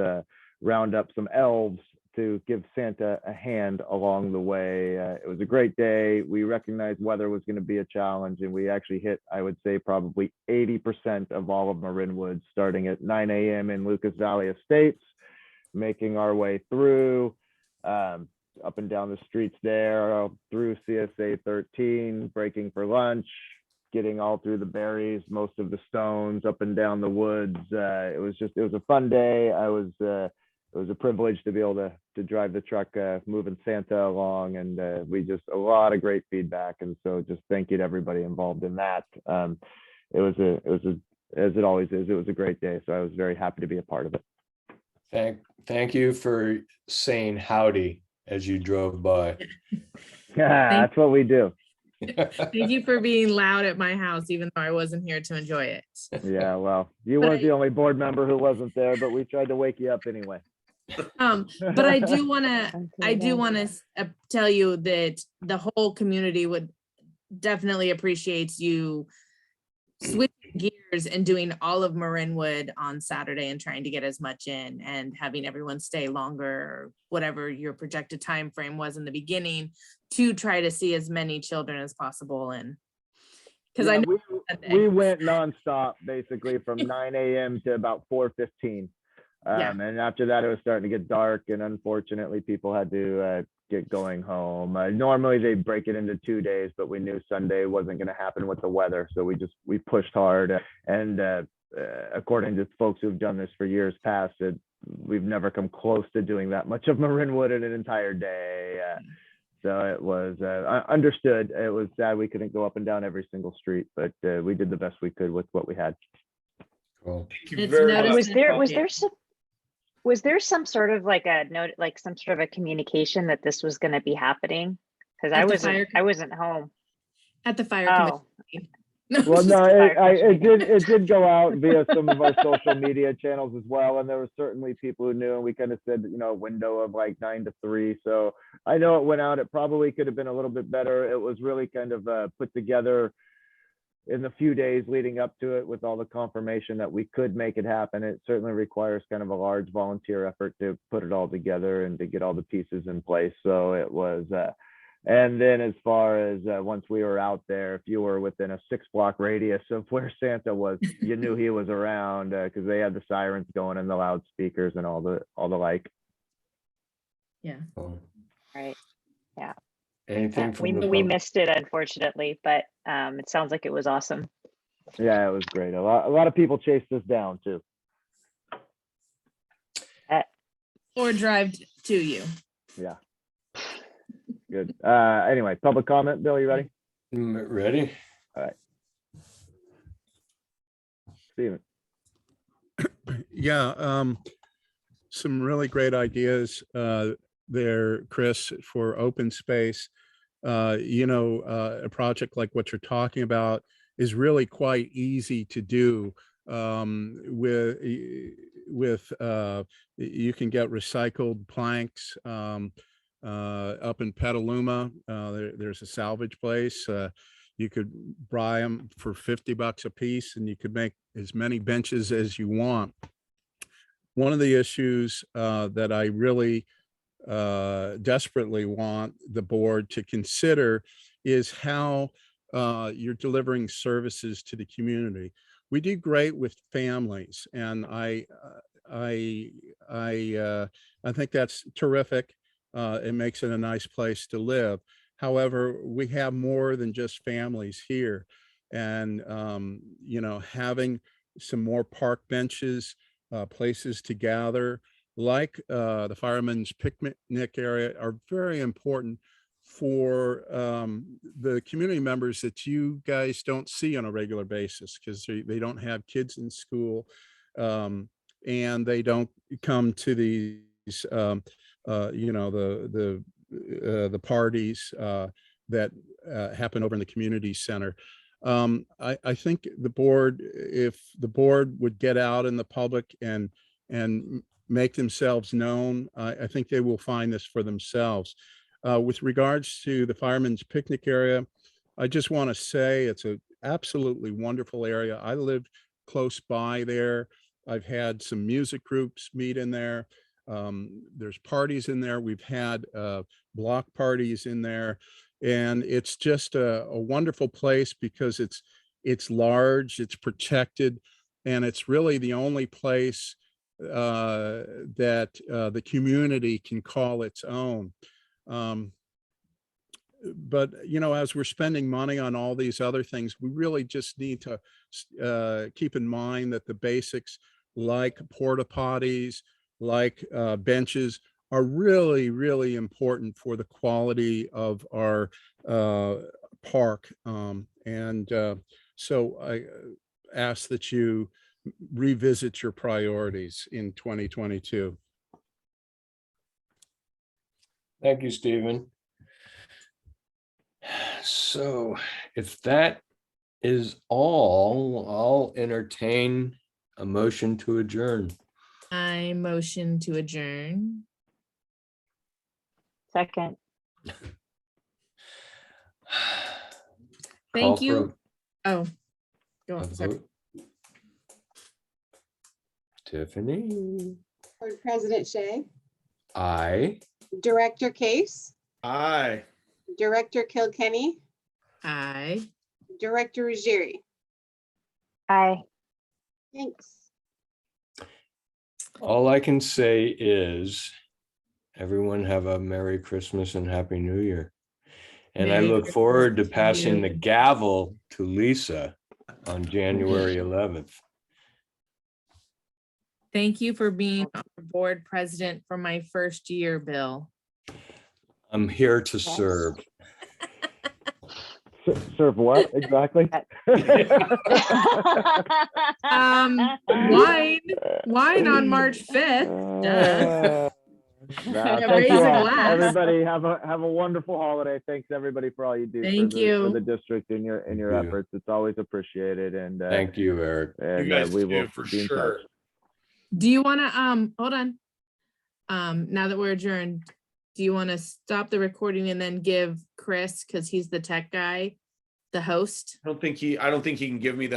round up some elves to give Santa a hand along the way. It was a great day. We recognized weather was going to be a challenge, and we actually hit, I would say, probably 80% of all of Marinwood, starting at 9 a.m. in Lucas Valley Estates, making our way through up and down the streets there, through CSA 13, breaking for lunch, getting all through the berries, most of the stones, up and down the woods. It was a fun day. It was a privilege to be able to drive the truck moving Santa along, and we just a lot of great feedback. And so just thank you to everybody involved in that. It was as it always is, it was a great day. So I was very happy to be a part of it. Thank you for saying howdy as you drove by. Yeah, that's what we do. Thank you for being loud at my house, even though I wasn't here to enjoy it. Yeah, well, you weren't the only board member who wasn't there, but we tried to wake you up anyway. But I do want to tell you that the whole community would definitely appreciates you switching gears and doing all of Marinwood on Saturday and trying to get as much in and having everyone stay longer, or whatever your projected time frame was in the beginning, to try to see as many children as possible. And because I know we went nonstop basically from 9 a.m. to about 4:15. And after that, it was starting to get dark, and unfortunately, people had to get going home. Normally, they break it into 2 days, but we knew Sunday wasn't going to happen with the weather, so we pushed hard. And according to folks who've done this for years past, we've never come close to doing that much of Marinwood in an entire day. So it was understood. It was sad we couldn't go up and down every single street, but we did the best we could with what we had. Cool. Thank you very much. Was there some sort of like a note, like some sort of a communication that this was going to be happening? Because I wasn't home. at the fire Oh, committee. Well, no, Fire it did go out via some of our social media channels as well, and there were certainly people who knew, and we kind of said, a window of like 9 to 3. So I know it went out. It probably could have been a little bit better. It was really kind of put together in the few days leading up to it with all the confirmation that we could make it happen. It certainly requires kind of a large volunteer effort to put it all together and to get all the pieces in place. So it was, and then as far as once we were out there, if you were within a 6-block radius of where Santa was, you knew he was around because they had the sirens going and the loudspeakers and all the like. Yeah. right. Yeah. Anything We from the we public? missed it, unfortunately, but it sounds like it was awesome. Yeah, it was great. A lot of people chased us down too. Or drive to you. Yeah. Good. Anyway, public comment. Bill, you ready? Ready? All right. Steven. Yeah, some really great ideas there, Chris, for open space. A project like what you're talking about is really quite easy to do. With you can get recycled planks up in Petaluma. There's a salvage place. You could buy them for $50 a piece, and you could make as many benches as you want. One of the issues that I really desperately want the board to consider is how you're delivering services to the community. We do great with families, and I think that's terrific. It makes it a nice place to live. However, we have more than just families here, and having some more park benches, places to gather, like the firemen's picnic area, are very important for the community members that you guys don't see on a regular basis, because they don't have kids in school, and they don't come to these the parties that happen over in the community center. I think the board, if the board would get out in the public and make themselves known, I think they will find this for themselves. With regards to the firemen's picnic area, I just want to say it's an absolutely wonderful area. I lived close by there. I've had some music groups meet in there. There's parties in there. We've had block parties in there. And it's just a wonderful place because it's large, it's protected, and it's really the only place that the community can call its own. But, you know, as we're spending money on all these other things, we really just need to keep in mind that the basics like porta potties, like benches are really, really important for the quality of our park. So I ask that you revisit your priorities in 2022. Thank you, Stephen. So if that is all, I'll entertain a motion to adjourn. I motion to adjourn. Second. Thank Call you. for Oh, go a on. Sorry. vote. Tiffany, Board President Shay, aye. Director Case, Aye. Director Kilkenny, Aye. Director Ruggieri. Aye. Thanks. All I can say is everyone have a Merry Christmas and Happy New Year. And I Merry look Christmas forward to to passing you. the gavel to Lisa on January 11th. Thank you for being our board president for my first year, Bill. I'm here to serve. Serve what exactly? Wine on March 5th. Duh. Nah, Yeah, thank raise you a all. glass. Everybody have a wonderful holiday. Thanks everybody for all you do Thank for you. the district and your Thank you. efforts. It's always appreciated, and Thank you, Eric. You guys we do will for be in touch. sure. Do you want to, hold on. Now that we're adjourned, do you want to stop the recording and then give Chris, because he's the tech guy, the host? I don't think he can give me the